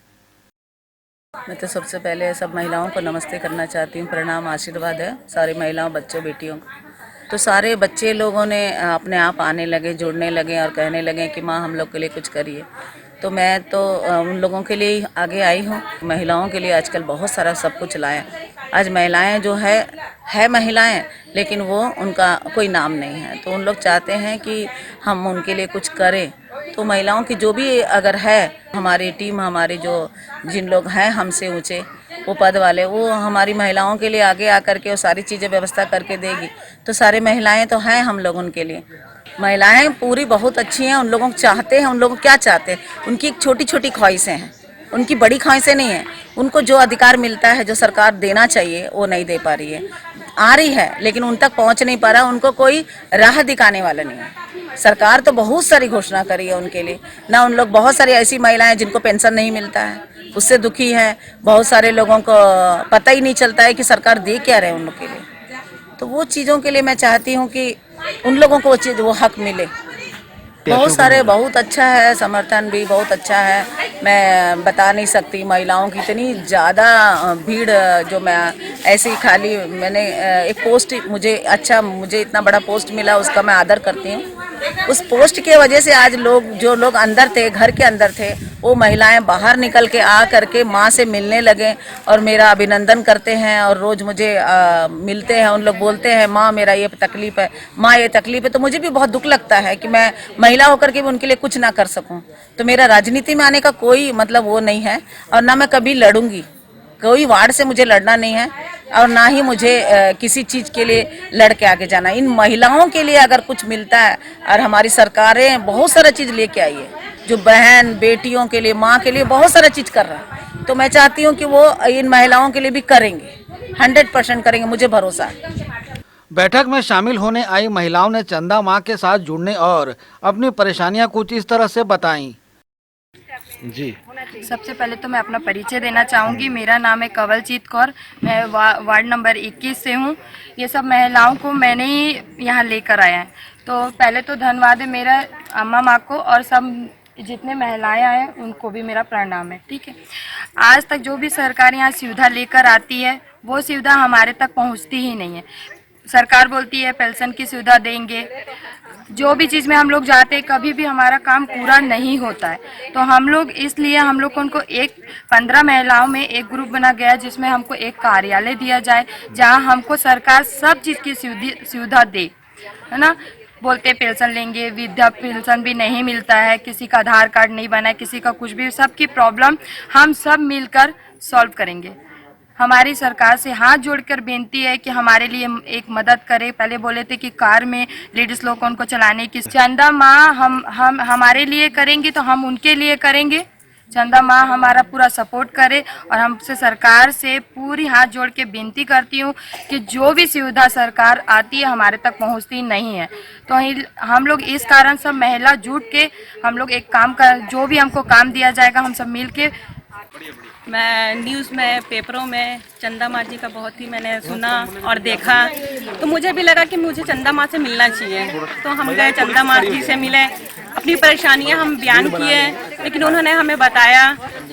मैं तो सबसे पहले सब महिलाओं को नमस्ते करना चाहती हूँ। प्रणाम, आशीर्वाद है सारी महिलाओं, बच्चों, बेटियों को। तो सारे बच्चे लोगों ने अपने आप आने लगे, जुड़ने लगे और कहने लगे कि माँ हम लोग के लिए कुछ करिए। तो मैं तो उन लोगों के लिए आगे आई हूँ। महिलाओं के लिए आजकल बहुत सारा सब कुछ लाया। आज महिलाएं जो है महिलाएं, लेकिन वो उनका कोई नाम नहीं है। तो उन लोग चाहते हैं कि हम उनके लिए कुछ करें। तो महिलाओं की जो भी अगर है, हमारी टीम, हमारे जो जिन लोग हैं हमसे ऊंचे वो पद वाले, वो हमारी महिलाओं के लिए आगे आकर के वो सारी चीज़ें व्यवस्था करके देगी। तो सारे महिलाएं तो हैं हम लोग उनके लिए। महिलाएं पूरी बहुत अच्छी हैं। उन लोगों को चाहते हैं, उन लोग क्या चाहते हैं, उनकी एक छोटी छोटी ख्वाहिशें हैं, उनकी बड़ी ख्वाहिशें नहीं हैं। उनको जो अधिकार मिलता है, जो सरकार देना चाहिए, वो नहीं दे पा रही है। आ रही है लेकिन उन तक पहुंच नहीं पा रहा। उनको कोई राह दिखाने वाला नहीं है। सरकार तो बहुत सारी घोषणा करी है उनके लिए ना। उन लोग बहुत सारी ऐसी महिलाएं जिनको पेंशन नहीं मिलता है, उससे दुखी हैं। बहुत सारे लोगों को पता ही नहीं चलता है कि सरकार दे क्या रहे उन लोग के लिए। तो वो चीज़ों के लिए मैं चाहती हूँ कि उन लोगों को वो चीज़, वो हक मिले। बहुत सारे, बहुत अच्छा है, समर्थन भी बहुत अच्छा है। मैं बता नहीं सकती, महिलाओं की इतनी ज़्यादा भीड़, जो मैं ऐसे ही खाली मैंने एक पोस्ट, मुझे इतना बड़ा पोस्ट मिला, उसका मैं आदर करती हूँ। उस पोस्ट के वजह से आज जो लोग अंदर थे, घर के अंदर थे, वो महिलाएं बाहर निकल के आ करके माँ से मिलने लगे और मेरा अभिनंदन करते हैं। और रोज़ मुझे मिलते हैं। उन लोग बोलते हैं माँ मेरा ये तकलीफ़ है, माँ ये तकलीफ़ है। तो मुझे भी बहुत दुख लगता है कि मैं महिला होकर के भी उनके लिए कुछ ना कर सकूं। तो मेरा राजनीति में आने का कोई मतलब वो नहीं है, और ना मैं कभी लड़ूंगी। कोई वार्ड से मुझे लड़ना नहीं है, और ना ही मुझे किसी चीज़ के लिए लड़ के आगे जाना। इन महिलाओं के लिए अगर कुछ मिलता है, और हमारी सरकारें बहुत सारा चीज़ लेके आई है, जो बहन बेटियों के लिए, माँ के लिए बहुत सारा चीज़ कर रहा है। तो मैं चाहती हूँ कि वो इन महिलाओं के लिए भी करेंगे, 100% करेंगे, मुझे भरोसा है। बैठक में शामिल होने आई महिलाओं ने चंदा मां के साथ जुड़ने और अपनी परेशानियां कुछ इस तरह से बताईं। जी, सबसे पहले तो मैं अपना परिचय देना चाहूँगी। मेरा नाम है कंवलजीत कौर। मैं वार्ड नंबर 21 से हूँ। ये सब महिलाओं को मैंने ही यहाँ लेकर आया है। तो पहले तो धन्यवाद है मेरा अम्मा माँ को, और सब जितने महिलाएं आए उनको भी मेरा प्रणाम है। ठीक है, आज तक जो भी सरकार यहाँ सुविधा लेकर आती है, वो सुविधा हमारे तक पहुँचती ही नहीं है। सरकार बोलती है पेंशन की सुविधा देंगे, जो भी चीज़ में हम लोग जाते हैं, कभी भी हमारा काम पूरा नहीं होता है। तो हम लोग इसलिए हम लोग को उनको 15 महिलाओं में एक ग्रुप बना गया, जिसमें हमको एक कार्यालय दिया जाए, जहां हमको सरकार सब चीज़ की सुविधा दे, है ना। बोलते पेंशन लेंगे, वृद्धा पेंशन भी नहीं मिलता है, किसी का आधार कार्ड नहीं बना है, किसी का कुछ भी, सबकी प्रॉब्लम हम सब मिलकर सॉल्व करेंगे। हमारी सरकार से हाथ जोड़कर बेनती है कि हमारे लिए एक मदद करे। पहले बोले थे कि कार में लेडीज लोग को उनको चलाने की, चंदा माँ हम हमारे लिए करेंगी तो हम उनके लिए करेंगे। चंदा माँ हमारा पूरा सपोर्ट करे, और हमसे सरकार से पूरी हाथ जोड़ के बेनती करती हूँ कि जो भी सुविधा सरकार आती है हमारे तक पहुँचती नहीं है। तो हम लोग इस कारण सब महिला जुट के हम लोग एक काम कर, जो भी हमको काम दिया जाएगा हम सब मिल के। मैं न्यूज़ में, पेपरों में चंदा माँ जी का बहुत ही मैंने सुना और देखा, तो मुझे भी लगा कि मुझे चंदा माँ से मिलना चाहिए। तो हम गए, चंदा माँ जी से मिले, अपनी परेशानियाँ हम बयान किए, लेकिन उन्होंने हमें बताया।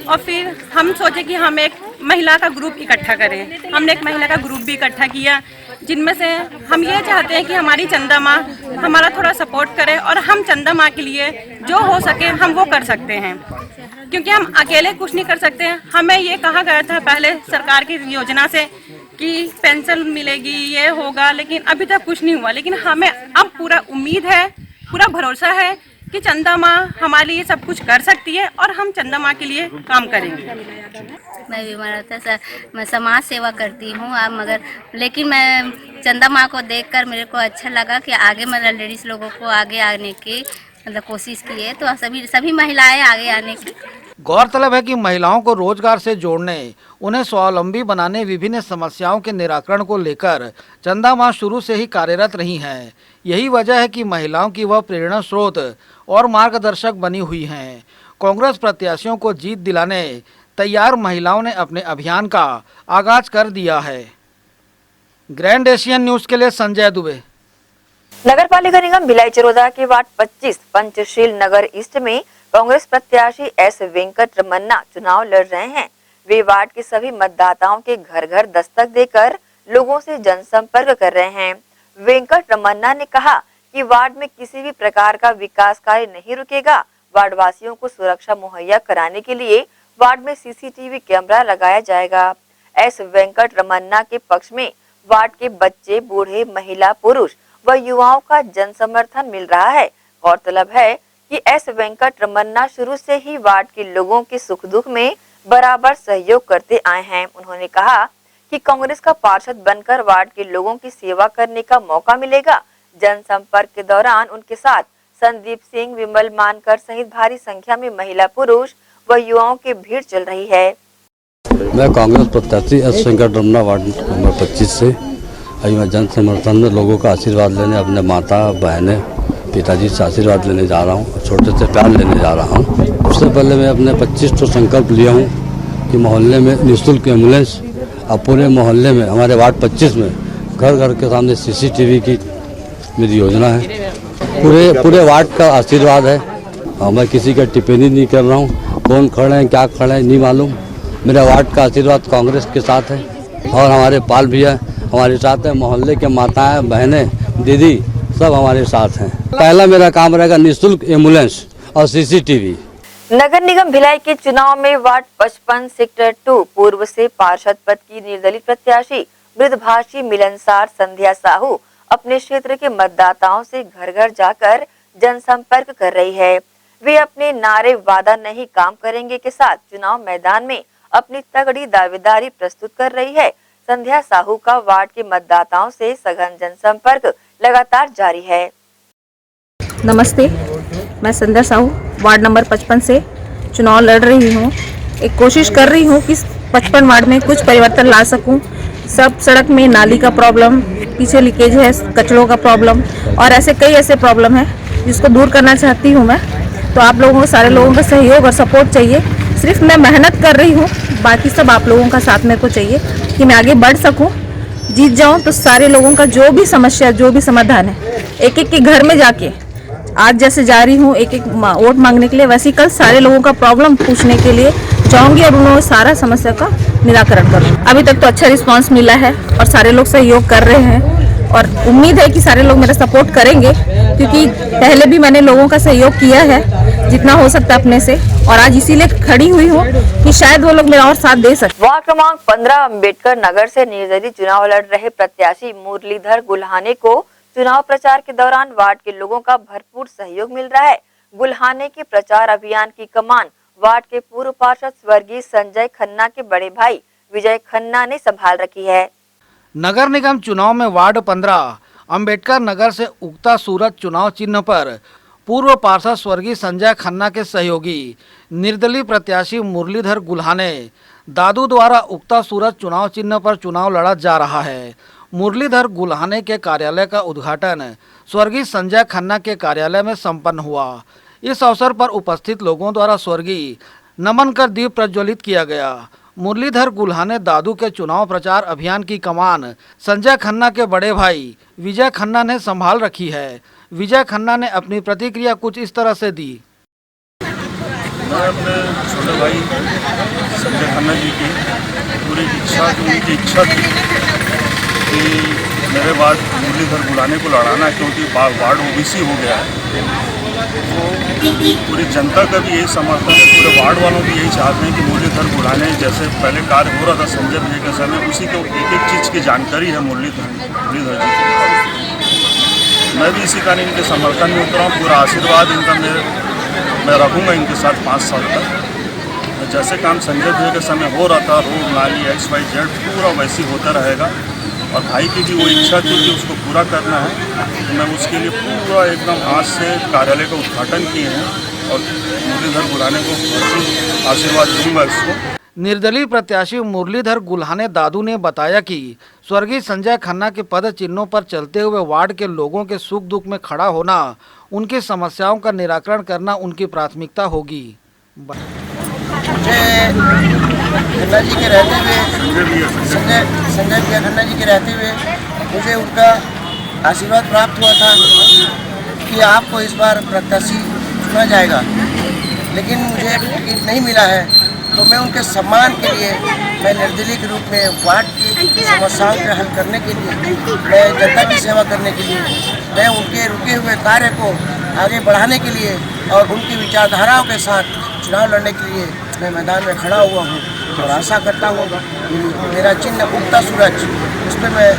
और फिर हम सोचे कि हम एक महिला का ग्रुप इकट्ठा करें। हमने एक महिला का ग्रुप भी इकट्ठा किया, जिनमें से हम ये चाहते हैं कि हमारी चंदा माँ हमारा थोड़ा सपोर्ट करे, और हम चंदा माँ के लिए जो हो सके हम वो कर सकते हैं, क्योंकि हम अकेले कुछ नहीं कर सकते हैं। हमें ये कहा गया था पहले सरकार की योजना से कि पेंशन मिलेगी, ये होगा, लेकिन अभी तक कुछ नहीं हुआ। लेकिन हमें अब पूरा उम्मीद है, पूरा भरोसा है कि चंदा माँ हमारे लिए सब कुछ कर सकती है और हम चंदा माँ के लिए काम करेंगे। मैं विमलता सर, मैं समाज सेवा करती हूँ आप मगर लेकिन मैं चंदा माँ को देखकर मेरे को अच्छा लगा कि आगे मतलब लेडीज लोगों को आगे आने की मतलब कोशिश की है, तो सभी महिलाएं आगे आने की। गौरतलब है कि महिलाओं को रोजगार से जोड़ने, उन्हें स्वावलंबी बनाने, विभिन्न समस्याओं के निराकरण को लेकर चंदा माँ शुरू से ही कार्यरत रही हैं। यही वजह है कि महिलाओं की वह प्रेरणा स्रोत और मार्गदर्शक बनी हुई हैं। कांग्रेस प्रत्याशियों को जीत दिलाने तैयार महिलाओं ने अपने अभियान का आगाज कर दिया है। ग्रैंड एशियन न्यूज के लिए संजय दुबे। नगर पालिका निगम भिलाई चरोदा के वार्ड 25 पंचशील नगर ईस्ट में कांग्रेस प्रत्याशी एस वेंकट रमन्ना चुनाव लड़ रहे हैं। वे वार्ड के सभी मतदाताओं के घर घर दस्तक देकर लोगों से जनसंपर्क कर रहे हैं। वेंकट रमन्ना ने कहा कि वार्ड में किसी भी प्रकार का विकास कार्य नहीं रुकेगा। वार्ड वासियों को सुरक्षा मुहैया कराने के लिए वार्ड में सीसीटीवी कैमरा लगाया जाएगा। एस वेंकट रमन्ना के पक्ष में वार्ड के बच्चे, बूढ़े, महिला, पुरुष व युवाओं का जन समर्थन मिल रहा है। गौरतलब है कि एस वेंकट रमन्ना शुरू से ही वार्ड के लोगों के सुख दुख में बराबर सहयोग करते आए हैं। उन्होंने कहा कि कांग्रेस का पार्षद बनकर वार्ड के लोगों की सेवा करने का मौका मिलेगा। जनसंपर्क के दौरान उनके साथ संदीप सिंह, विमल मानकर सहित भारी संख्या में महिला, पुरुष व युवाओं की भीड़ चल रही है। मैं कांग्रेस प्रत्याशी S Venkat Ramanna ward number 25 से आज मैं जन समर्थन में लोगों का आशीर्वाद लेने, अपने माता, बहनें, पिताजी से आशीर्वाद लेने जा रहा हूँ, छोटे से प्यार लेने जा रहा हूँ। उससे पहले मैं अपने 25 तो संकल्प लिया हूँ कि मोहल्ले में निःशुल्क एम्बुलेंस और पूरे मोहल्ले में हमारे वार्ड 25 में घर घर के सामने सीसीटीवी की मेरी योजना है। पूरे वार्ड का आशीर्वाद है और मैं किसी का टिप्पणी नहीं कर रहा हूँ। कौन खड़े हैं, क्या खड़े हैं नहीं मालूम। मेरा वार्ड का आशीर्वाद कांग्रेस के साथ है और हमारे पाल भैया हमारे साथ है, मोहल्ले के माताएं, बहनें, दीदी सब हमारे साथ हैं। पहला मेरा काम रहेगा निःशुल्क एम्बुलेंस और सीसीटीवी। नगर निगम भिलाई के चुनाव में वार्ड 55 सेक्टर 2 पूर्व से पार्षद पद की निर्दलीय प्रत्याशी मृदभाषी मिलनसार संध्या साहू अपने क्षेत्र के मतदाताओं से घर घर जाकर जनसंपर्क कर रही है। वे अपने नारे वादा नहीं काम करेंगे के साथ चुनाव मैदान में अपनी तगड़ी दावेदारी प्रस्तुत कर रही है। संध्या साहू का वार्ड के मतदाताओं से सघन जनसंपर्क लगातार जारी है। नमस्ते, मैं संध्या साहू वार्ड नंबर 55 से चुनाव लड़ रही हूँ। एक कोशिश कर रही हूँ कि 55 वार्ड में कुछ परिवर्तन ला सकूँ। सब सड़क में नाली का प्रॉब्लम, पीछे लीकेज है, कचरों का प्रॉब्लम और ऐसे कई ऐसे प्रॉब्लम है जिसको दूर करना चाहती हूँ मैं। तो आप लोगों को, सारे लोगों का सहयोग और सपोर्ट चाहिए। सिर्फ मैं मेहनत कर रही हूँ, बाकी सब आप लोगों का साथ मेरे को चाहिए कि मैं आगे बढ़ सकूँ, जीत जाऊँ। तो सारे लोगों का जो भी समस्या, जो भी समाधान है, एक एक के घर में जाके आज जैसे जा रही हूँ एक एक वोट मांगने के लिए, वैसे कल सारे लोगों का प्रॉब्लम पूछने के लिए जाऊँगी और उन्होंने सारा समस्या का निराकरण करूँगी। अभी तक तो अच्छा रिस्पांस मिला है और सारे लोग सहयोग कर रहे हैं और उम्मीद है कि सारे लोग मेरा सपोर्ट करेंगे, क्योंकि पहले भी मैंने लोगों का सहयोग किया है जितना हो सकता है अपने से, और आज इसीलिए खड़ी हुई हूँ कि शायद वो लोग मेरा और साथ दे सके। वार्ड क्रमांक 15 अम्बेडकर नगर से निर्दलीय चुनाव लड़ रहे प्रत्याशी मुरलीधर गुल्हाने को चुनाव प्रचार के दौरान वार्ड के लोगों का भरपूर सहयोग मिल रहा है। गुल्हाने के प्रचार अभियान की कमान वार्ड के पूर्व पार्षद स्वर्गीय संजय खन्ना के बड़े भाई विजय खन्ना ने संभाल रखी है। नगर निगम चुनाव में वार्ड 15 अम्बेडकर नगर से उगता सूरज चुनाव चिन्ह पर पूर्व पार्षद स्वर्गीय संजय खन्ना के सहयोगी निर्दलीय प्रत्याशी मुरलीधर गुल्हाने दादू द्वारा उगता सूरज चुनाव चिन्ह पर चुनाव लड़ा जा रहा है। मुरलीधर गुल्हाने के कार्यालय का उद्घाटन स्वर्गीय संजय खन्ना के कार्यालय में संपन्न हुआ। इस अवसर पर उपस्थित लोगों द्वारा स्वर्गीय नमन कर दीप प्रज्वलित किया गया। मुरलीधर गुल्हाने दादू के चुनाव प्रचार अभियान की कमान संजय खन्ना के बड़े भाई विजय खन्ना ने संभाल रखी है। विजय खन्ना ने अपनी प्रतिक्रिया कुछ इस तरह से दी। मैं अपने छोटे भाई संजय खन्ना जी की पूरी इच्छा थी, उनकी इच्छा थी कि मेरे बाद मुरलीधर गुल्हाने को लड़ाना, क्योंकि वार्ड ओबीसी हो गया है। तो पूरी जनता का भी यही समर्थन है, पूरे वार्ड वालों भी यही चाहते हैं कि मुरलीधर गुल्हाने जैसे पहले कार्य हो रहा था संजय भैया के समय, उसी को एक एक चीज़ की जानकारी है मुरलीधर जी की। मैं भी इसी कारण इनके समर्थन में उतरा हूँ। पूरा आशीर्वाद इनका मैं रखूँगा इनके साथ 5 साल तक। जैसे काम संजय भैया के समय हो रहा था, रोड नाली XYZ पूरा वैसे होता रहेगा। और भाई की भी वो इच्छा थी कि उसको पूरा करना है, तो मैं उसके लिए पूरा एकदम आज से कार्यालय का उद्घाटन किए हैं और मुरलीधर गुल्हाने को भरपूर आशीर्वाद दूंगा इसको। निर्दलीय प्रत्याशी मुरलीधर गुल्हाने दादू ने बताया कि स्वर्गीय संजय खन्ना के पद चिन्हों पर चलते हुए वार्ड के लोगों के सुख दुख में खड़ा होना, उनकी समस्याओं का निराकरण करना उनकी प्राथमिकता होगी। खन्ना जी के रहते हुए संजय भैया खन्ना जी के रहते हुए मुझे उनका आशीर्वाद प्राप्त हुआ था कि आपको इस बार प्रत्याशी चुना जाएगा, लेकिन मुझे टिकट नहीं मिला है। तो मैं उनके सम्मान के लिए, मैं निर्दलीय के रूप में वार्ड की समस्याओं के हल करने के लिए, मैं जनता की सेवा करने के लिए, मैं उनके रुके हुए कार्य को आगे बढ़ाने के लिए और उनकी विचारधाराओं के साथ चुनाव लड़ने के लिए मैं मैदान में खड़ा हुआ हूँ। और आशा करता हूँ मेरा चिन्ह उगता सूरज, उस पर मैं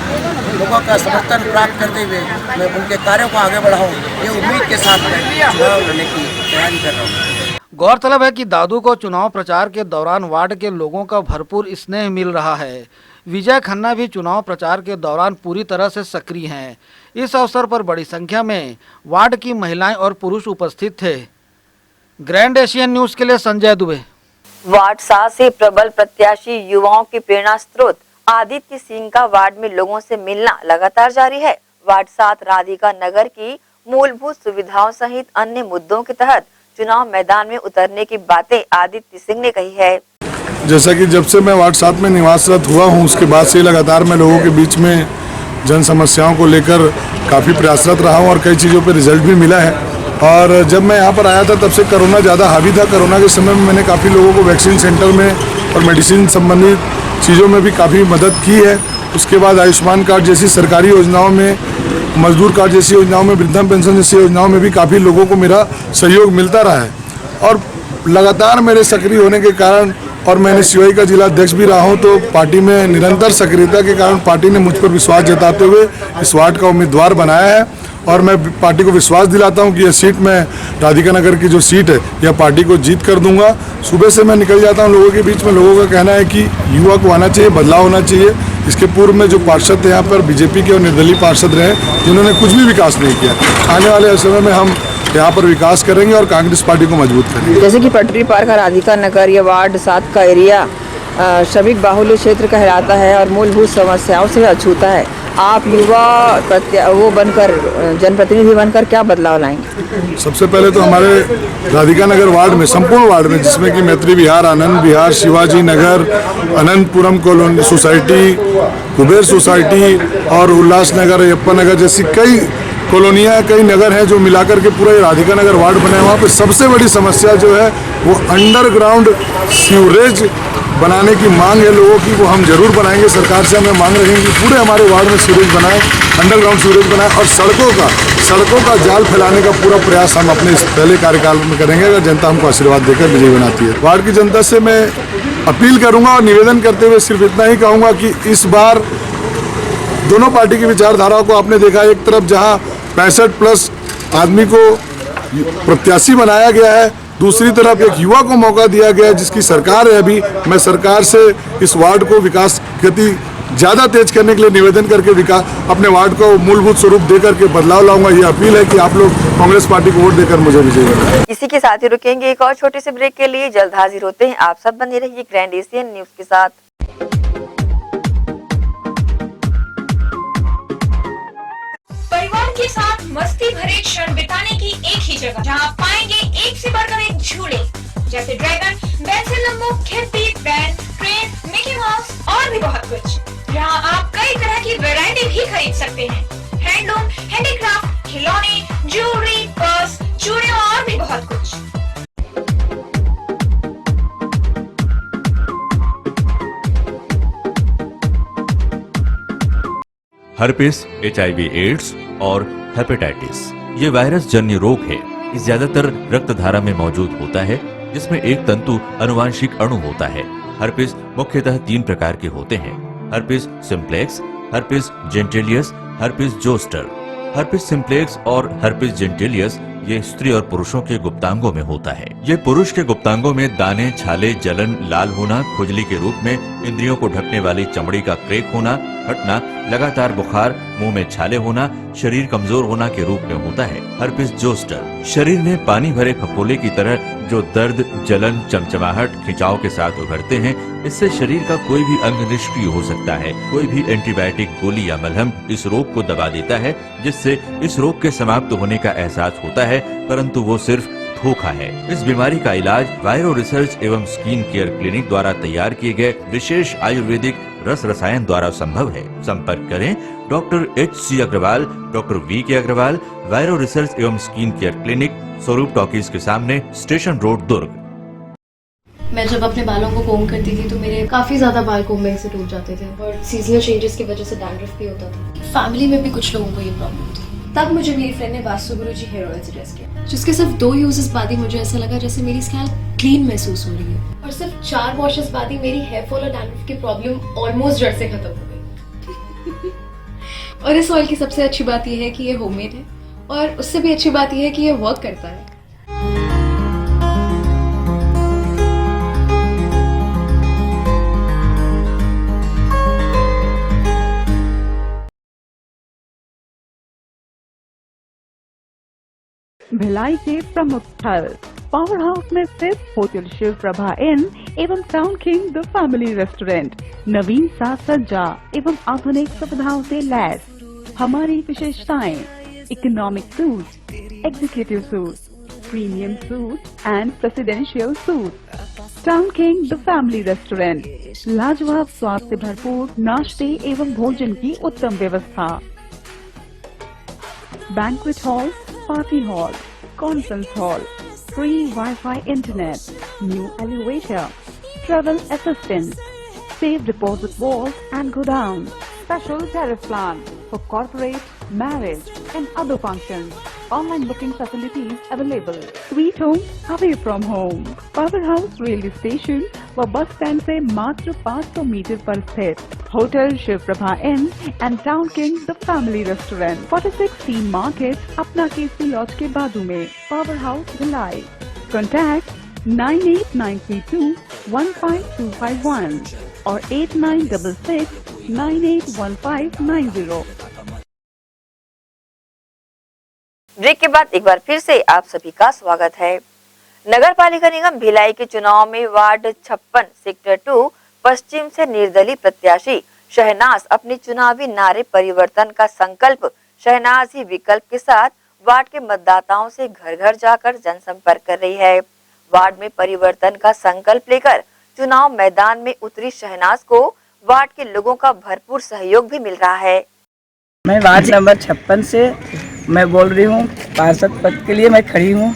लोगों का समर्थन प्राप्त करते हुए मैं उनके कार्यों को आगे बढ़ाऊँ, ये उम्मीद के साथ मैं चुनाव लड़ने की तैयारी कर रहा हूँ। गौरतलब है कि दादू को चुनाव प्रचार के दौरान वार्ड के लोगों का भरपूर स्नेह मिल रहा है। विजय खन्ना भी चुनाव प्रचार के दौरान पूरी तरह से सक्रिय हैं। इस अवसर पर बड़ी संख्या में वार्ड की महिलाएं और पुरुष उपस्थित थे। ग्रैंड एशियन न्यूज के लिए संजय दुबे। वार्ड 7 से प्रबल प्रत्याशी युवाओं के प्रेरणा स्रोत आदित्य सिंह का वार्ड में लोगों से मिलना लगातार जारी है। वार्ड 7 राधिका नगर की मूलभूत सुविधाओं सहित अन्य मुद्दों के तहत चुनाव मैदान में उतरने की बातें आदित्य सिंह ने कही है। जैसा कि जब से मैं वार्ड 7 में निवासरत हुआ हूं, उसके बाद से लगातार मैं लोगों के बीच में जन समस्याओं को लेकर काफ़ी प्रयासरत रहा हूं और कई चीज़ों पे रिजल्ट भी मिला है। और जब मैं यहाँ पर आया था तब से कोरोना ज़्यादा हावी था। कोरोना के समय में मैंने काफ़ी लोगों को वैक्सीन सेंटर में और मेडिसिन संबंधित चीज़ों में भी काफ़ी मदद की है। उसके बाद आयुष्मान कार्ड जैसी सरकारी योजनाओं में, मजदूर कार्ड जैसी योजनाओं में, वृद्धा पेंशन जैसी योजनाओं में भी काफ़ी लोगों को मेरा सहयोग मिलता रहा है। और लगातार मेरे सक्रिय होने के कारण, और मैंने सीवाई का जिला अध्यक्ष भी रहा हूं, तो पार्टी में निरंतर सक्रियता के कारण पार्टी ने मुझ पर विश्वास जताते हुए इस वार्ड का उम्मीदवार बनाया है। और मैं पार्टी को विश्वास दिलाता हूं कि यह सीट, मैं राधिका नगर की जो सीट है, यह पार्टी को जीत कर दूंगा। सुबह से मैं निकल जाता हूं लोगों के बीच में। लोगों का कहना है कि युवा को आना चाहिए, बदलाव होना चाहिए। इसके पूर्व में जो पार्षद थे यहाँ पर बीजेपी के और निर्दलीय पार्षद रहे, जिन्होंने कुछ भी विकास नहीं किया। आने वाले समय में हम यहाँ पर विकास करेंगे और कांग्रेस पार्टी को मजबूत करेंगे। जैसे कि पटरी पार्क, राधिका नगर, ये वार्ड 7 का एरिया श्रमिक बाहुल्य क्षेत्र कहलाता है और मूलभूत समस्याओं से अछूता है। आप युवा वो बनकर, जनप्रतिनिधि बनकर क्या बदलाव लाएंगे? सबसे पहले तो हमारे राधिका नगर वार्ड में, संपूर्ण वार्ड में, जिसमें कि Maitri Vihar, Anand Vihar, Shivaji Nagar, Anantapuram colony society, Kuber society और उल्लास नगर, अयप्पा नगर जैसी कई कॉलोनियाँ, कई नगर हैं जो मिलाकर के पूरा राधिका नगर वार्ड बने। वहाँ पे सबसे बड़ी समस्या जो है वो अंडरग्राउंड सीवरेज बनाने की मांग है लोगों की। वो हम जरूर बनाएंगे। सरकार से हमें मांग रहेंगी कि पूरे हमारे वार्ड में सीवरेज बनाएं, अंडरग्राउंड सीवरेज बनाएं और सड़कों का जाल फैलाने का पूरा प्रयास हम अपने इस पहले कार्यकाल में करेंगे, अगर जनता हमको आशीर्वाद देकर विजयी बनाती है। वार्ड की जनता से मैं अपील करूँगा और निवेदन करते हुए सिर्फ इतना ही कहूँगा कि इस बार दोनों पार्टी की विचारधाराओं को आपने देखा। एक तरफ जहाँ 65+ आदमी को प्रत्याशी बनाया गया है, दूसरी तरफ एक युवा को मौका दिया गया है जिसकी सरकार है अभी। मैं सरकार से इस वार्ड को विकास गति ज़्यादा तेज करने के लिए निवेदन करके अपने वार्ड को मूलभूत स्वरूप देकर के बदलाव लाऊंगा। ये अपील है कि आप लोग कांग्रेस पार्टी को वोट देकर मुझे विजयी बनाएं। इसी के साथ ही रुकेंगे एक और छोटे से ब्रेक के लिए। जल्द हाजिर होते हैं। आप सब बने रहिए ग्रैंड एशियन न्यूज के साथ। परिवार के साथ मस्ती भरे क्षण बिताने की एक ही जगह, जहां आप पाएंगे एक से बढ़कर एक झूले, जैसे ड्रैगन, बेंसिल लंबो, खिड़की, ट्रेन, मिकी माउस और भी बहुत कुछ। यहाँ आप कई तरह की वैरायटी भी खरीद सकते हैं। हैंडलूम, हैंडीक्राफ्ट, खिलौने, ज्वेलरी, पर्स, चूड़ियां और भी बहुत कुछ। हर्पिस, HIV एड्स और हेपेटाइटिस ये वायरस जन्य रोग है। ये ज्यादातर रक्त धारा में मौजूद होता है, जिसमें एक तंतु अनुवांशिक अणु होता है। हर्पिस मुख्यतः 3 प्रकार के होते हैं: herpes simplex, herpes genitalis, herpes zoster. Herpes simplex और हर्पिस जेंटिलियस ये स्त्री और पुरुषों के गुप्तांगों में होता है। ये पुरुष के गुप्तांगों में दाने, छाले, जलन, लाल होना, खुजली के रूप में, इंद्रियों को ढकने वाली चमड़ी का क्रेक होना, फटना, लगातार बुखार, मुंह में छाले होना, शरीर कमजोर होना के रूप में होता है। हर्पिस जोस्टर शरीर में पानी भरे फफोले की तरह जो दर्द, जलन, चमचमाहट, खिंचाव के साथ उभरते हैं, इससे शरीर का कोई भी अंग निष्क्रिय हो सकता है। कोई भी एंटीबायोटिक गोली या मलहम इस रोग को दबा देता है, जिससे इस रोग के समाप्त होने का एहसास होता है, परंतु वो सिर्फ धोखा है। इस बीमारी का इलाज वायरो रिसर्च एवं स्किन केयर क्लिनिक द्वारा तैयार किए गए विशेष आयुर्वेदिक रस रसायन द्वारा संभव है। संपर्क करें doctor HC Agarwal, doctor VK Agarwal, viro research एवं skin care clinic, Swaroop talkies के सामने, स्टेशन रोड, दुर्ग। मैं जब अपने बालों को कोम करती थी तो मेरे काफी ज्यादा बाल कोम्बिंग से टूट जाते थे और सीजनल चेंजेस की वजह से डैंड्रफ भी होता था। फैमिली में भी कुछ लोगों को ये प्रॉब्लम थी। तब मुझे मेरी फ्रेंड ने वास्तु गुरुजी हेयर ऑयल सजेस्ट किया, जिसके सिर्फ 2 यूजेस बाद ही मुझे ऐसा लगा जैसे मेरी स्कैल्प क्लीन महसूस हो रही है और सिर्फ 4 वॉशेस बाद ही मेरी हेयर फॉल और डैंड्रफ की प्रॉब्लम ऑलमोस्ट जड़ से खत्म हो गई। और इस ऑयल की सबसे अच्छी बात यह है कि ये होममेड है और उससे भी अच्छी बात यह है कि ये वर्क करता है। भिलाई के प्रमुख स्थल पावर हाउस में स्थित होटल शिव प्रभा इन एवं town king the family restaurant नवीन साज सज्जा एवं आधुनिक सुविधाओं से लैस। हमारी विशेषताएं economic suite, executive suite, premium suite and presidential suite. Town king the family restaurant, लाजवाब स्वाद से भरपूर नाश्ते एवं भोजन की उत्तम व्यवस्था। Banquet hall, party hall, conference hall, free Wi-Fi internet, new elevator, travel assistance, safe deposit vault and godown, special tariff plan for corporate, marriage and other functions. Online booking facilities available. Sweet home away from home. Power House railway station व bus stand से मात्र 500 metre पर स्थित hotel Shiv Prabha inn and town king the family restaurant 46C market अपना KC laws के बाजू में। Power house Bhilai. Contact 98932 15251 और 8966 981590। ब्रेक के बाद एक बार फिर से आप सभी का स्वागत है। नगर पालिका निगम भिलाई के चुनाव में वार्ड 56 सेक्टर 2 पश्चिम से निर्दलीय प्रत्याशी शहनाज अपने चुनावी नारे परिवर्तन का संकल्प शहनाज ही विकल्प के साथ वार्ड के मतदाताओं से घर घर जाकर जनसंपर्क कर रही है। वार्ड में परिवर्तन का संकल्प लेकर चुनाव मैदान में उतरी शहनाज को वार्ड के लोगों का भरपूर सहयोग भी मिल रहा है। मैं वार्ड नंबर 56 से मैं बोल रही हूँ, पार्षद पद के लिए मैं खड़ी हूँ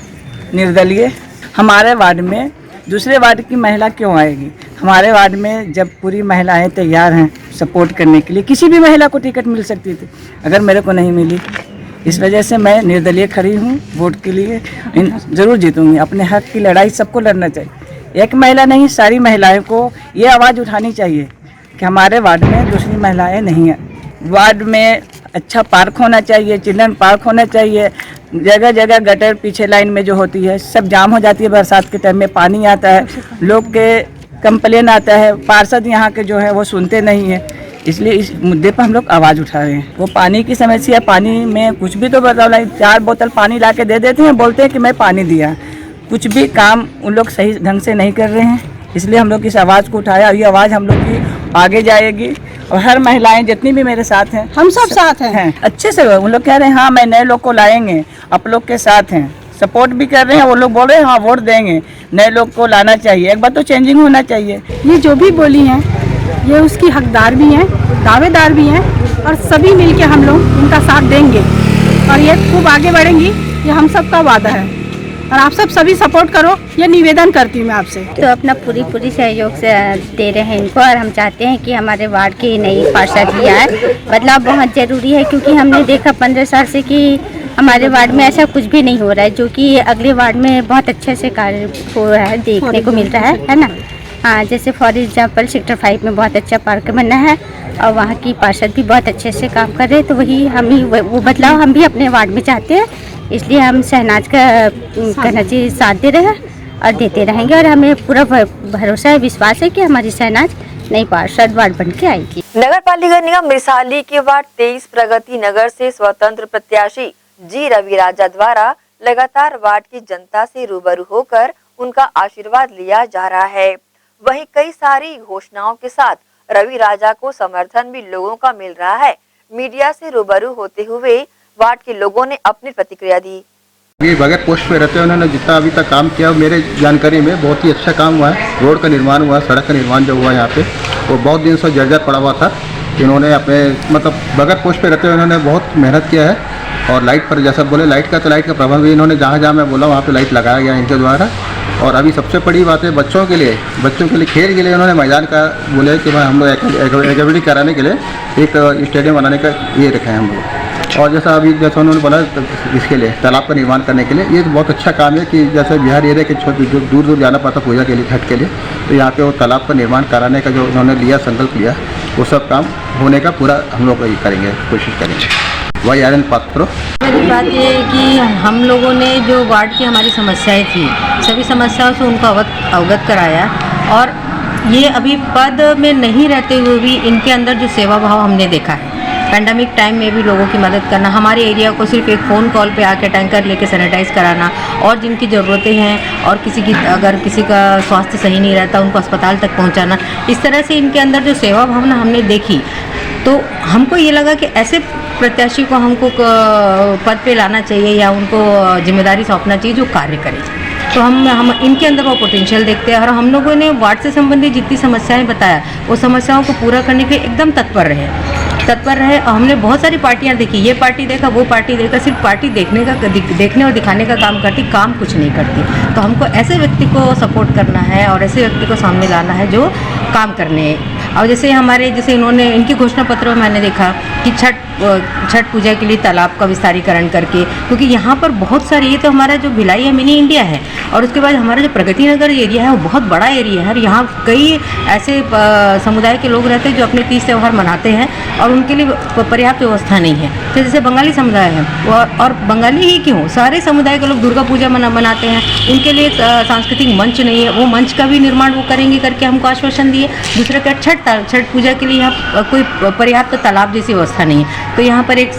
निर्दलीय। हमारे वार्ड में दूसरे वार्ड की महिला क्यों आएगी? हमारे वार्ड में जब पूरी महिलाएं तैयार हैं सपोर्ट करने के लिए, किसी भी महिला को टिकट मिल सकती थी, अगर मेरे को नहीं मिली। इस वजह से मैं निर्दलीय खड़ी हूँ वोट के लिए। ज़रूर जीतूंगी। अपने हक की लड़ाई सबको लड़ना चाहिए। एक महिला नहीं, सारी महिलाएं को ये आवाज़ उठानी चाहिए कि हमारे वार्ड में दूसरी महिलाएं नहीं हैं। वार्ड में अच्छा पार्क होना चाहिए, चिल्ड्रन पार्क होना चाहिए। जगह जगह गटर पीछे लाइन में जो होती है सब जाम हो जाती है। बरसात के टाइम में पानी आता है, लोग के कंप्लेन आता है, पार्षद यहाँ के जो है वो सुनते नहीं है। इसलिए इस मुद्दे पर हम लोग आवाज़ उठा रहे हैं। वो पानी की समस्या, पानी में कुछ भी तो बताओ, 4 बोतल पानी ला के दे देते हैं, बोलते हैं कि मैं पानी दिया। कुछ भी काम उन लोग सही ढंग से नहीं कर रहे हैं। इसलिए हम लोग इस आवाज़ को उठाया और ये आवाज़ हम लोग की आगे जाएगी। और हर महिलाएं जितनी भी मेरे साथ हैं, हम सब साथ हैं अच्छे से। उन लोग कह रहे हैं हाँ मैं नए लोग को लाएंगे, आप लोग के साथ हैं, सपोर्ट भी कर रहे हैं। वो लोग बोल रहे हैं हाँ वोट देंगे, नए लोग को लाना चाहिए। एक बार तो चेंजिंग होना चाहिए। ये जो भी बोली हैं ये उसकी हकदार भी हैं, दावेदार भी हैं और सभी मिलके हम लोग इनका साथ देंगे और ये खूब आगे बढ़ेंगी। ये हम सब का वादा है और आप सब सभी सपोर्ट करो, ये निवेदन करती हूँ मैं आपसे। तो अपना पूरी सहयोग से दे रहे हैं इनको और हम चाहते हैं कि हमारे वार्ड की नई पार्षद भी आए। बदलाव बहुत ज़रूरी है क्योंकि हमने देखा 15 साल से कि हमारे वार्ड में ऐसा कुछ भी नहीं हो रहा है, जो कि अगले वार्ड में बहुत अच्छे से कार्य हो रहा है, देखने को मिल रहा है ना। हाँ, जैसे फॉर एग्जांपल सेक्टर 5 में बहुत अच्छा पार्क बना है और वहाँ की पार्षद भी बहुत अच्छे से काम कर रहे हैं, तो वही हम ही वो बदलाव हम भी अपने वार्ड में चाहते हैं। इसलिए हम शहनाज का कहना चाहिए साथ दे रहे हैं और देते रहेंगे, और हमें पूरा भरोसा है, विश्वास है कि हमारी शहनाज नई पार्षद वार्ड बन के आएगी। नगर पालिका निगम मिसाली के वार्ड 23 प्रगति नगर से स्वतंत्र प्रत्याशी जी रवि राजा द्वारा लगातार वार्ड की जनता से रूबरू होकर उनका आशीर्वाद लिया जा रहा है। वहीं कई सारी घोषणाओं के साथ रवि राजा को समर्थन भी लोगों का मिल रहा है। मीडिया से रूबरू होते हुए वार्ड के लोगों ने अपनी प्रतिक्रिया दी। ये बगैर पोस्ट पे रहते हैं, उन्होंने जितना अभी तक काम किया मेरे जानकारी में बहुत ही अच्छा काम हुआ है। रोड का निर्माण हुआ, सड़क का निर्माण जो हुआ यहाँ पे वो बहुत दिन से जर्जर पड़ा हुआ था। इन्होंने अपने मतलब बगैर पोस्ट पे रहते हुए उन्होंने बहुत मेहनत किया है। और लाइट पर जैसा बोले लाइट का प्रबंध भी इन्होंने जहाँ जहाँ मैं बोला वहाँ पे लाइट लगाया गया इनके द्वारा। और अभी सबसे बड़ी बात है बच्चों के लिए खेल के लिए उन्होंने मैदान का बोले कि भाई हम लोग एक्टिविटी कराने के लिए एक स्टेडियम बनाने का ये रखा है हम लोग। और जैसा उन्होंने बोला इसके लिए तालाब का निर्माण करने के लिए, ये बहुत अच्छा काम है कि जैसे बिहार एरिया के छोटे जो दूर दूर जाना पड़ता पूजा के लिए छठ के लिए, तो यहाँ पे वो तालाब का निर्माण कराने का जो उन्होंने लिया संकल्प लिया वो सब काम होने का पूरा हम लोग करेंगे, कोशिश करेंगे। वही आर्यन पात्रो। पहली बात ये है कि हम लोगों ने जो वार्ड की हमारी समस्याएं थी सभी समस्याओं से उनको अवगत कराया, और ये अभी पद में नहीं रहते हुए भी इनके अंदर जो सेवा भाव हमने देखा है। पैंडेमिक टाइम में भी लोगों की मदद करना, हमारे एरिया को सिर्फ एक फ़ोन कॉल पे आके टैंकर लेके सैनिटाइज कराना, और जिनकी ज़रूरतें हैं और अगर किसी का स्वास्थ्य सही नहीं रहता उनको अस्पताल तक पहुंचाना, इस तरह से इनके अंदर जो सेवा भावना हमने देखी तो हमको ये लगा कि ऐसे प्रत्याशी को हमको पद पे लाना चाहिए या उनको जिम्मेदारी सौंपना चाहिए जो कार्य करे। तो हम इनके अंदर वो पोटेंशियल देखते हैं, और हम लोगों ने वार्ड से संबंधित जितनी समस्याएं बताया वो समस्याओं को पूरा करने के लिए एकदम तत्पर रहे। और हमने बहुत सारी पार्टियां देखी, ये पार्टी देखा वो पार्टी देखा, सिर्फ पार्टी देखने और दिखाने का काम करती, काम कुछ नहीं करती। तो हमको ऐसे व्यक्ति को सपोर्ट करना है और ऐसे व्यक्ति को सामने लाना है जो काम करने। और जैसे इन्होंने इनके घोषणा पत्र में मैंने देखा कि छठ पूजा के लिए तालाब का विस्तारीकरण करके, क्योंकि यहाँ पर बहुत सारी, ये तो हमारा जो भिलाई है मिनी इंडिया है, और उसके बाद हमारा जो प्रगति नगर एरिया है वो बहुत बड़ा एरिया है, और यहाँ कई ऐसे समुदाय के लोग रहते हैं जो अपने तीज त्यौहार मनाते हैं और उनके लिए पर्याप्त व्यवस्था नहीं है। तो जैसे बंगाली समुदाय है, और बंगाली ही क्यों, सारे समुदाय के लोग दुर्गा पूजा मनाते हैं, उनके लिए सांस्कृतिक मंच नहीं है, वो मंच का भी निर्माण वो करेंगे करके हमको आश्वासन दिए। दूसरा क्या, छठ पूजा के लिए यहाँ कोई पर्याप्त तालाब जैसी व्यवस्था नहीं है, तो यहाँ पर एक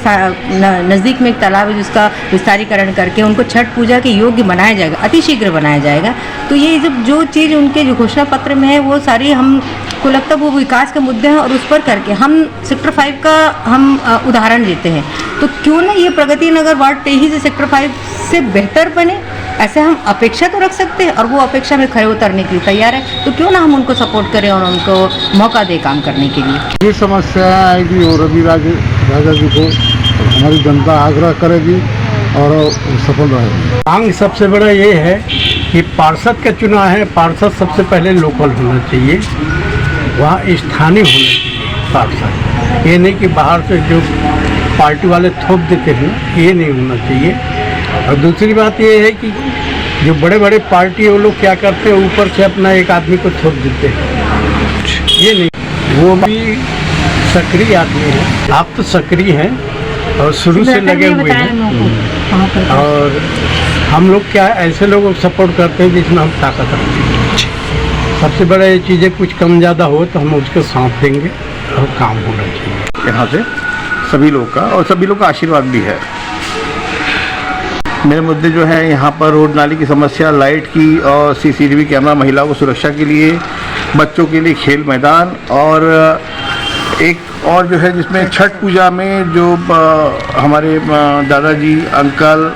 नज़दीक में एक तालाब है जिसका विस्तारीकरण करके उनको छठ पूजा के योग्य बनाया जाएगा, अतिशीघ्र बनाया जाएगा। तो ये जो चीज़ उनके जो घोषणा पत्र में है वो सारी हमको लगता है वो विकास के मुद्दे हैं, और उस पर करके हम सेक्टर 5 का हम उदाहरण देते हैं। तो क्यों ना ये प्रगति नगर वार्ड 23 से सेक्टर 5 से बेहतर बने, ऐसे हम अपेक्षा तो रख सकते हैं, और वो अपेक्षा में खड़े उतरने के लिए तैयार है। तो क्यों ना हम उनको सपोर्ट करें और उनको मौका दें काम करने के लिए। ये समस्या आएगी और रवि राजा जी को हमारी जनता आग्रह करेगी और सफल रहेगी। मांग सबसे बड़ा ये है कि पार्षद का चुनाव है, पार्षद सबसे पहले लोकल होना चाहिए, वहाँ स्थानीय होना चाहिए पार्षद। ये नहीं कि बाहर से जो पार्टी वाले थोप देते हैं, ये नहीं होना चाहिए। और दूसरी बात ये है कि जो बड़े बड़े पार्टी वो लोग क्या करते हैं, ऊपर से अपना एक आदमी को थोप देते हैं, ये नहीं। वो भी सक्रिय आदमी है, आप तो सक्रिय हैं और शुरू से लगे हुए हैं, और हम लोग क्या ऐसे लोगों को सपोर्ट करते हैं जिसमें हम ताकत रखते हैं। सबसे बड़ा ये चीज़ें कुछ कम ज़्यादा हो तो हम उसको साथ देंगे और काम होना चाहिए। यहाँ से सभी लोग का और सभी लोग का आशीर्वाद भी है। मेरे मुद्दे जो है यहाँ पर रोड नाली की समस्या, लाइट की और सीसीटीवी कैमरा, महिलाओं को सुरक्षा के लिए, बच्चों के लिए खेल मैदान, और एक और जो है जिसमें छठ पूजा में जो हमारे दादाजी अंकल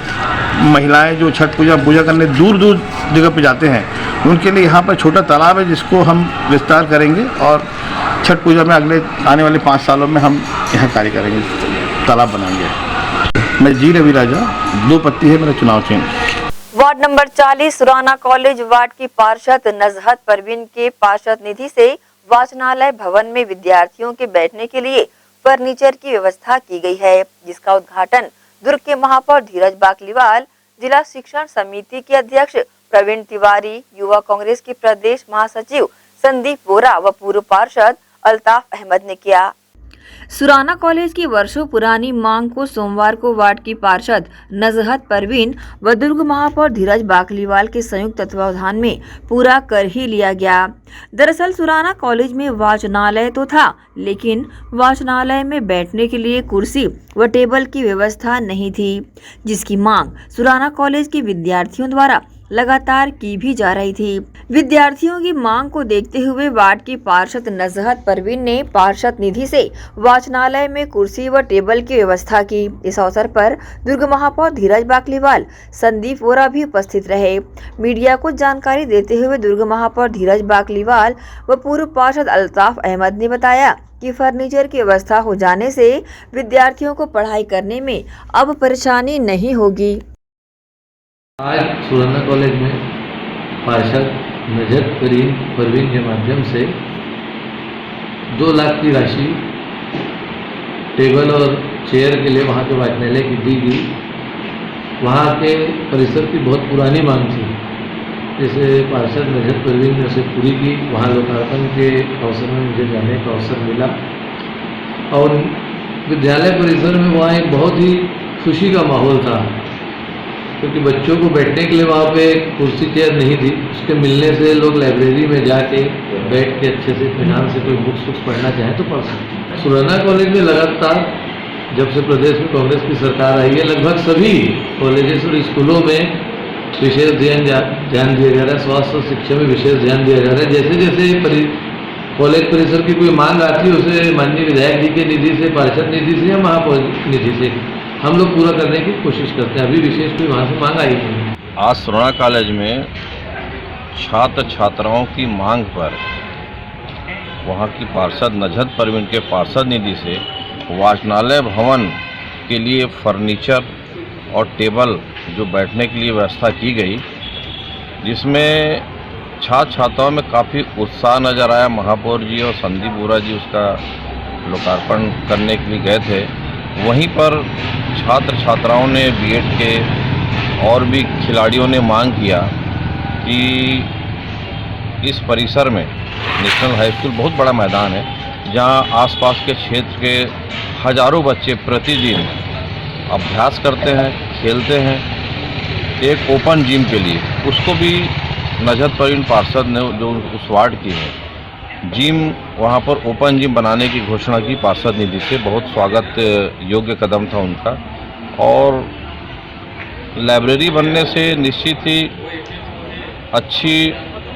महिलाएं जो छठ पूजा करने दूर दूर जगह पे जाते हैं, उनके लिए यहाँ पर छोटा तालाब है जिसको हम विस्तार करेंगे, और छठ पूजा में अगले आने वाले 5 सालों में हम यहाँ कार्य करेंगे, तालाब बनाएंगे। मैं जी रवि राजा, 2 पत्ती है मेरा चुनाव चिन्ह। Ward number 40 Surana college ward की पार्षद नजहत परवीन के पार्षद निधि से वाचनालय भवन में विद्यार्थियों के बैठने के लिए फर्नीचर की व्यवस्था की गई है, जिसका उद्घाटन दुर्ग के महापौर धीरज बाकलीवाल, जिला शिक्षण समिति के अध्यक्ष प्रवीण तिवारी, युवा कांग्रेस के प्रदेश महासचिव संदीप वोरा व पूर्व पार्षद अल्ताफ अहमद ने किया। सुराना कॉलेज की वर्षों पुरानी मांग को सोमवार को वार्ड की पार्षद नजहत परवीन व दुर्ग महापौर धीरज बाकलीवाल के संयुक्त तत्वावधान में पूरा कर ही लिया गया। दरअसल सुराना कॉलेज में वाचनालय तो था, लेकिन वाचनालय में बैठने के लिए कुर्सी व टेबल की व्यवस्था नहीं थी, जिसकी मांग सुराना कॉलेज के विद्यार्थियों द्वारा लगातार की भी जा रही थी। विद्यार्थियों की मांग को देखते हुए वार्ड की पार्षद नजहत परवीन ने पार्षद निधि से वाचनालय में कुर्सी व टेबल की व्यवस्था की। इस अवसर पर दुर्ग महापौर धीरज बाकलीवाल, संदीप वोरा भी उपस्थित रहे। मीडिया को जानकारी देते हुए दुर्ग महापौर धीरज बाकलीवाल व पूर्व पार्षद अल्ताफ अहमद ने बताया कि फर्नीचर की व्यवस्था हो जाने से विद्यार्थियों को पढ़ाई करने में अब परेशानी नहीं होगी। आज सुराना कॉलेज में पार्षद नजहत परवीन के माध्यम से 2 लाख की राशि टेबल और चेयर के लिए वहाँ के वाचनालय की दी गई। वहाँ के परिसर की बहुत पुरानी मांग थी, जिसे पार्षद नजहत परवीन ने उसे पूरी की। वहाँ लोकार्पण के अवसर में मुझे जाने का अवसर मिला और विद्यालय परिसर में वहाँ एक बहुत ही खुशी का माहौल था, क्योंकि बच्चों को बैठने के लिए वहाँ पे कुर्सी चेयर नहीं थी। उसके मिलने से लोग लाइब्रेरी में जाके बैठ के अच्छे से इत्मीनान से कोई बुक्स पढ़ना चाहे तो पढ़ सकते। सुराना कॉलेज में लगातार जब से प्रदेश में कांग्रेस की सरकार आई है, लगभग सभी कॉलेजेस और स्कूलों में विशेष ध्यान दिया जा रहा है। स्वास्थ्य और शिक्षा में विशेष ध्यान दिया जा रहा है। जैसे जैसे कॉलेज परिसर की कोई मांग आती है, उसे माननीय विधायक जी के निधि से, पार्षद निधि से या महापौर निधि से हम लोग पूरा करने की कोशिश करते हैं। अभी विशेष कोई वहाँ से मांग आई नहीं। आज सुराना कॉलेज में छात्र छात्राओं की मांग पर वहाँ की पार्षद नजहत परवीन के पार्षद निधि से वाचनालय भवन के लिए फर्नीचर और टेबल जो बैठने के लिए व्यवस्था की गई, जिसमें छात्र छात्राओं में काफ़ी उत्साह नज़र आया। महापौर जी और संदीप वोरा जी उसका लोकार्पण करने के लिए गए थे। वहीं पर छात्र छात्राओं ने, बीएड के और भी खिलाड़ियों ने मांग किया कि इस परिसर में नेशनल हाई स्कूल बहुत बड़ा मैदान है, जहां आसपास के क्षेत्र के हजारों बच्चे प्रतिदिन अभ्यास करते हैं, खेलते हैं। एक ओपन जिम के लिए उसको भी नजहत परवीन पार्षद ने, जो उस वार्ड की है, जिम वहाँ पर ओपन जिम बनाने की घोषणा की पार्षद निधि से। बहुत स्वागत योग्य कदम था उनका। और लाइब्रेरी बनने से निश्चित ही अच्छी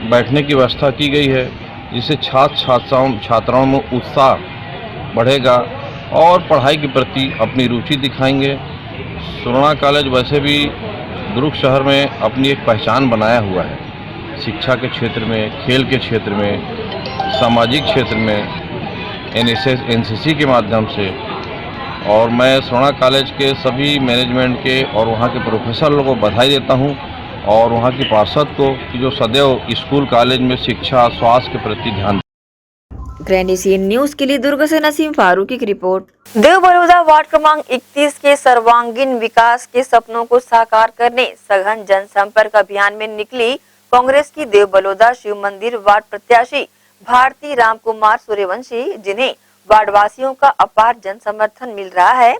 बैठने की व्यवस्था की गई है, जिससे छात्राओं में उत्साह बढ़ेगा और पढ़ाई के प्रति अपनी रुचि दिखाएंगे। सुराना कॉलेज वैसे भी दुर्ग शहर में अपनी एक पहचान बनाया हुआ है, शिक्षा के क्षेत्र में, खेल के क्षेत्र में, सामाजिक क्षेत्र में, एनसीसी के माध्यम से। और मैं सुराना कॉलेज के सभी मैनेजमेंट के और वहाँ के प्रोफेसर लोगों को बधाई देता हूँ, और वहाँ की पार्षद को कि जो सदैव स्कूल कॉलेज में शिक्षा स्वास्थ्य के प्रति ध्यान। ग्रैंड एशियन न्यूज के लिए दुर्ग से नसीम फारूकी की रिपोर्ट। देवबलौदा वार्ड क्रमांक 31 के सर्वांगीण विकास के सपनों को साकार करने सघन जनसंपर्क अभियान में निकली कांग्रेस की देवबलौदा शिव मंदिर वार्ड प्रत्याशी भारती राम कुमार सूर्यवंशी, जिन्हें वार्डवासियों का अपार जन समर्थन मिल रहा है।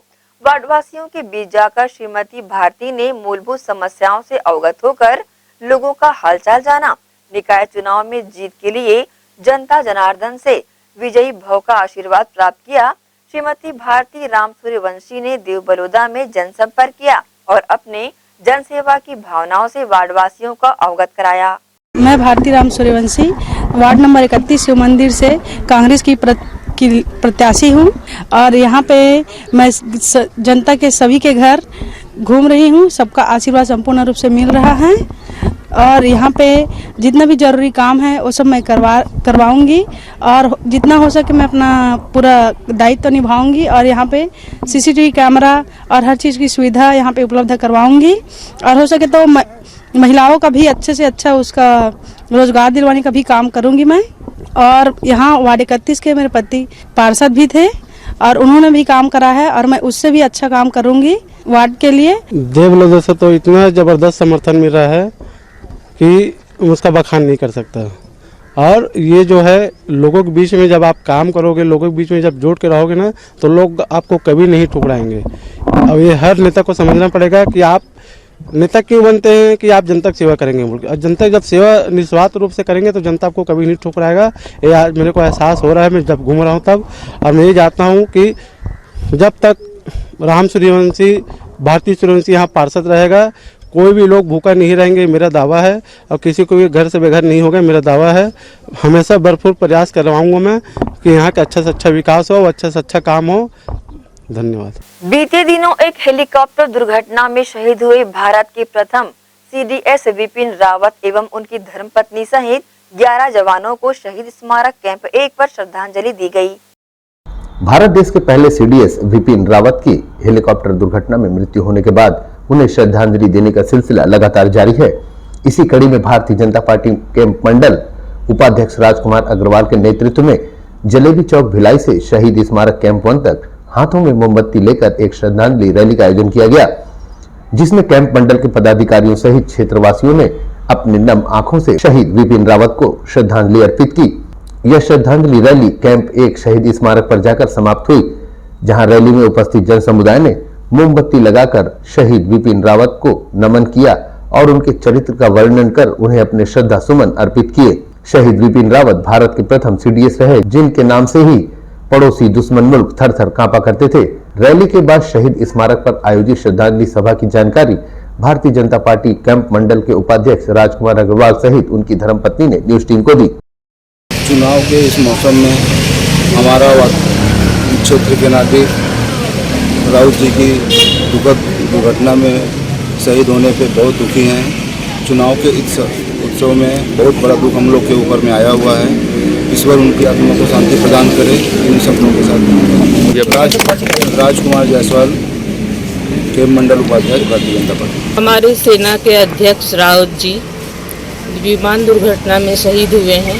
वार्डवासियों के बीच जाकर श्रीमती भारती ने मूलभूत समस्याओं से अवगत होकर लोगों का हालचाल जाना। निकाय चुनाव में जीत के लिए जनता जनार्दन से विजयी भव का आशीर्वाद प्राप्त किया। श्रीमती भारती राम सूर्यवंशी ने देवबलौदा में जनसंपर्क किया और अपने जनसेवा की भावनाओं से वार्डवासियों को अवगत कराया। मैं भारती राम सूर्यवंशी वार्ड नंबर 31 शिव मंदिर से कांग्रेस की प्रत्याशी हूँ, और यहाँ पे मैं जनता के सभी के घर घूम रही हूँ। सबका आशीर्वाद संपूर्ण रूप से मिल रहा है, और यहाँ पे जितना भी जरूरी काम है वो सब मैं करवाऊंगी, और जितना हो सके मैं अपना पूरा दायित्व निभाऊंगी। और यहाँ पे सीसीटीवी कैमरा और हर चीज़ की सुविधा यहाँ पे उपलब्ध करवाऊंगी, और हो सके तो महिलाओं का भी अच्छे से अच्छा उसका रोजगार दिलवाने का भी काम करूंगी मैं। और यहाँ वार्ड 31 के मेरे पति पार्षद भी थे, और उन्होंने भी काम करा है, और मैं उससे भी अच्छा काम करूंगी वार्ड के लिए। देवबलौदा से तो इतना ज़बरदस्त समर्थन मिल रहा है कि उसका बखान नहीं कर सकता। और ये जो है लोगों के बीच में जब आप काम करोगे, लोगों के बीच में जब जोड़ के रहोगे ना, तो लोग आपको कभी नहीं ठुकराएंगे। अब ये हर नेता को समझना पड़ेगा कि आप नेता क्यों बनते हैं, कि आप जनता की सेवा करेंगे बोल के। और जनता जब सेवा निस्वार्थ रूप से करेंगे तो जनता आपको कभी नहीं ठुकराएगा। ये आज मेरे को एहसास हो रहा है, मैं जब घूम रहा हूँ तब। और मैं ये चाहता हूँ कि जब तक राम सूर्यवंशी, भारती सूर्यवंशी यहाँ पार्षद रहेगा, कोई भी लोग भूखा नहीं रहेंगे, मेरा दावा है। और किसी को भी घर से बेघर नहीं होगा, मेरा दावा है। हमेशा भरपूर प्रयास करवाऊँगा मैं कि यहाँ का अच्छा से अच्छा विकास हो, अच्छा से अच्छा काम हो। धन्यवाद। बीते दिनों एक हेलीकॉप्टर दुर्घटना में शहीद हुए भारत के प्रथम CDS विपिन रावत एवं उनकी धर्मपत्नी सहित 11 जवानों को शहीद स्मारक कैंप 1 पर श्रद्धांजलि दी गई। भारत देश के पहले CDS विपिन रावत की हेलीकॉप्टर दुर्घटना में मृत्यु होने के बाद उन्हें श्रद्धांजलि देने का सिलसिला लगातार जारी है। इसी कड़ी में भारतीय जनता पार्टी कैंप मंडल उपाध्यक्ष राजकुमार अग्रवाल के नेतृत्व में जलेबी चौक भिलाई से शहीद स्मारक कैंप 1 तक हाथों में मोमबत्ती लेकर एक श्रद्धांजलि रैली का आयोजन किया गया, जिसमें कैंप मंडल के पदाधिकारियों सहित क्षेत्रवासियों ने अपने नम आंखों से शहीद विपिन रावत को श्रद्धांजलि अर्पित की। यह श्रद्धांजलि रैली कैंप 1 शहीद स्मारक पर जाकर समाप्त हुई, जहां रैली में उपस्थित जन समुदाय ने मोमबत्ती लगाकर शहीद विपिन रावत को नमन किया और उनके चरित्र का वर्णन कर उन्हें अपने श्रद्धा सुमन अर्पित किए। शहीद विपिन रावत भारत के प्रथम CDS रहे, जिनके नाम से ही पड़ोसी दुश्मन मुल्क थर थर कांपा करते थे। रैली के बाद शहीद स्मारक पर आयोजित श्रद्धांजलि सभा की जानकारी भारतीय जनता पार्टी कैंप मंडल के उपाध्यक्ष राजकुमार अग्रवाल सहित उनकी धर्मपत्नी ने न्यूज टीम को दी। चुनाव के इस मौसम में हमारा क्षेत्र के नाते राउत जी की दुखद दुर्घटना में शहीद होने पे बहुत दुखी हैं। चुनाव के इस उत्सव में बहुत बड़ा दुख हम लोग के ऊपर में आया हुआ है। ईश्वर उनकी आत्मा को शांति प्रदान करे। इन सपनों के साथ राजकुमार जायसवाल के मंडल उपाध्यक्ष भारतीय जनता पार्टी। हमारे सेना के अध्यक्ष रावत जी विमान दुर्घटना में शहीद हुए हैं,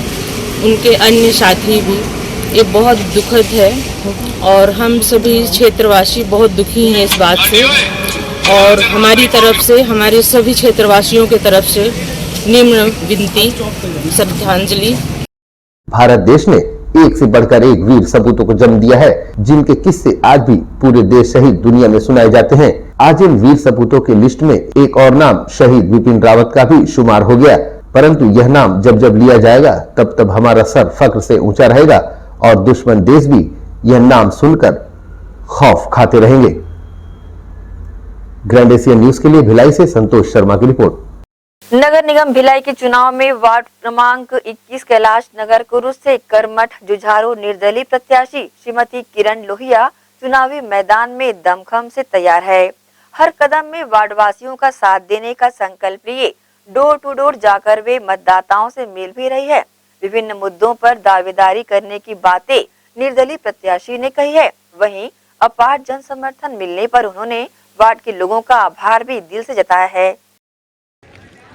उनके अन्य साथी भी। ये बहुत दुखद है और हम सभी क्षेत्रवासी बहुत दुखी हैं इस बात से। और हमारी तरफ से, हमारे सभी क्षेत्रवासियों के तरफ से निम्न विनती, श्रद्धांजलि। भारत देश ने एक से बढ़कर एक वीर सपूतों को जन्म दिया है, जिनके किस्से आज भी पूरे देश सहित दुनिया में सुनाए जाते हैं। आज इन वीर सपूतों की लिस्ट में एक और नाम शहीद विपिन रावत का भी शुमार हो गया, परंतु यह नाम जब जब लिया जाएगा तब तब हमारा सर फख्र से ऊंचा रहेगा और दुश्मन देश भी यह नाम सुनकर खौफ खाते रहेंगे। ग्रैंड एशिया न्यूज के लिए भिलाई से संतोष शर्मा की रिपोर्ट। नगर निगम भिलाई के चुनाव में वार्ड क्रमांक 21 कैलाश नगर कुरुस से करमठ जुझारू निर्दलीय प्रत्याशी श्रीमती किरण लोहिया चुनावी मैदान में दमखम से तैयार है। हर कदम में वार्डवासियों का साथ देने का संकल्प लिए डोर टू डोर जाकर वे मतदाताओं से मिल भी रही है। विभिन्न मुद्दों पर दावेदारी करने की बातें निर्दलीय प्रत्याशी ने कही है। वहीं अपार जन समर्थन मिलने पर उन्होंने वार्ड के लोगों का आभार भी दिल से जताया है।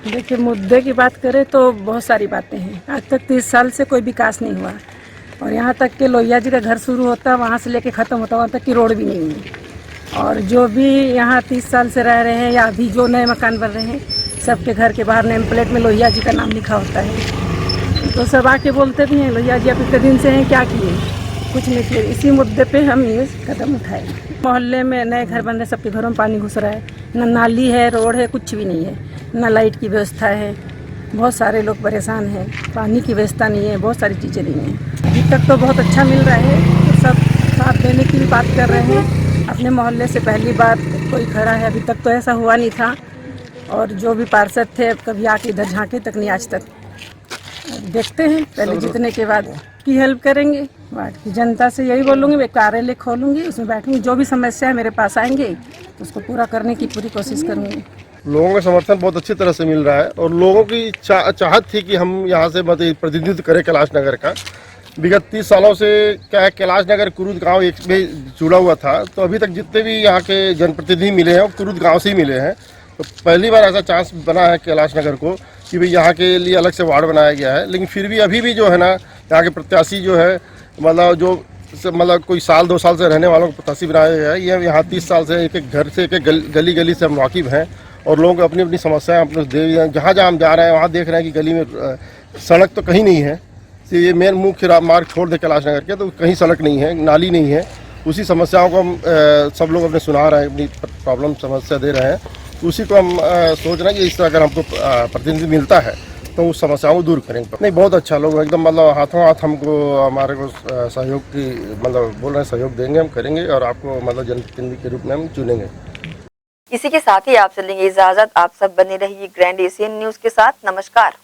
देखिए, मुद्दे की बात करें तो बहुत सारी बातें हैं। आज तक 30 साल से कोई विकास नहीं हुआ और यहाँ तक कि लोहिया जी का घर शुरू होता है, वहाँ से लेके ख़त्म होता, वहाँ तक की रोड भी नहीं है। और जो भी यहाँ 30 साल से रह रहे हैं या अभी जो नए मकान बन रहे हैं, सबके घर के बाहर नेम प्लेट में लोहिया जी का नाम लिखा होता है। तो सब आके बोलते भी हैं, लोहिया जी आप इतने दिन से हैं, क्या किए? कुछ नहीं किए। इसी मुद्दे पे हम ये कदम उठाए। मोहल्ले में नए घर बन रहे, सबके घरों में पानी घुस रहा है, न नाली है, रोड है, कुछ भी नहीं है, न लाइट की व्यवस्था है। बहुत सारे लोग परेशान हैं, पानी की व्यवस्था नहीं है, बहुत सारी चीज़ें नहीं हैं। अभी तक तो बहुत अच्छा मिल रहा है, तो सब साथ देने की भी बात कर रहे हैं। अपने मोहल्ले से पहली बार कोई खड़ा है, अभी तक तो ऐसा हुआ नहीं था। और जो भी पार्षद थे कभी आके इधर झांके तक नहीं आज तक। देखते हैं, पहले जीतने के बाद की हेल्प करेंगे। वार्ड की जनता से यही बोलूँगी, मैं कार्यालय खोलूँगी, उसमें बैठूँगी, जो भी समस्या है मेरे पास आएंगे तो उसको पूरा करने की पूरी कोशिश करूँगी। लोगों का समर्थन बहुत अच्छी तरह से मिल रहा है और लोगों की चाहत थी कि हम यहाँ से प्रतिनिधित्व करें कैलाश नगर का। विगत 30 सालों से क्या है, कैलाश नगर कुरुद गांव एक में जुड़ा हुआ था, तो अभी तक जितने भी यहाँ के जनप्रतिनिधि मिले हैं वो कुरुद गांव से ही मिले हैं। तो पहली बार ऐसा चांस बना है कैलाश नगर को कि भाई यहाँ के लिए अलग से वार्ड बनाया गया है। लेकिन फिर भी अभी भी जो है ना, यहाँ के प्रत्याशी जो है मतलब कोई साल 2 साल से रहने वालों को प्रत्याशी बनाया गया है। ये यहाँ 30 साल से एक एक घर से, एक एक गली गली से हम वाकिफ़ हैं और लोग अपनी अपनी समस्याएं अपने जहाँ जहाँ हम जा रहे हैं वहाँ देख रहे हैं कि गली में सड़क तो कहीं नहीं है, से ये मेन मुख्य मार्ग छोड़ दे कैलाश नगर के, तो कहीं सड़क नहीं है, नाली नहीं है। उसी समस्याओं को हम सब लोग अपने सुना रहे हैं, अपनी प्रॉब्लम समस्या दे रहे हैं। उसी को हम सोच रहे हैं कि इस तरह अगर हमको प्रतिनिधि मिलता है तो उस समस्याओं को दूर करेंगे। नहीं, बहुत अच्छा लोग एकदम, मतलब हाथों हाथ हमको हमारे को सहयोग की मतलब बोल रहे हैं, सहयोग देंगे, हम करेंगे और आपको मतलब जनप्रतिनिधि के रूप में हम चुनेंगे। इसी के साथ ही आपसे लेंगे इजाजत। आप सब बने रहिए ग्रैंड एशियन न्यूज के साथ। नमस्कार।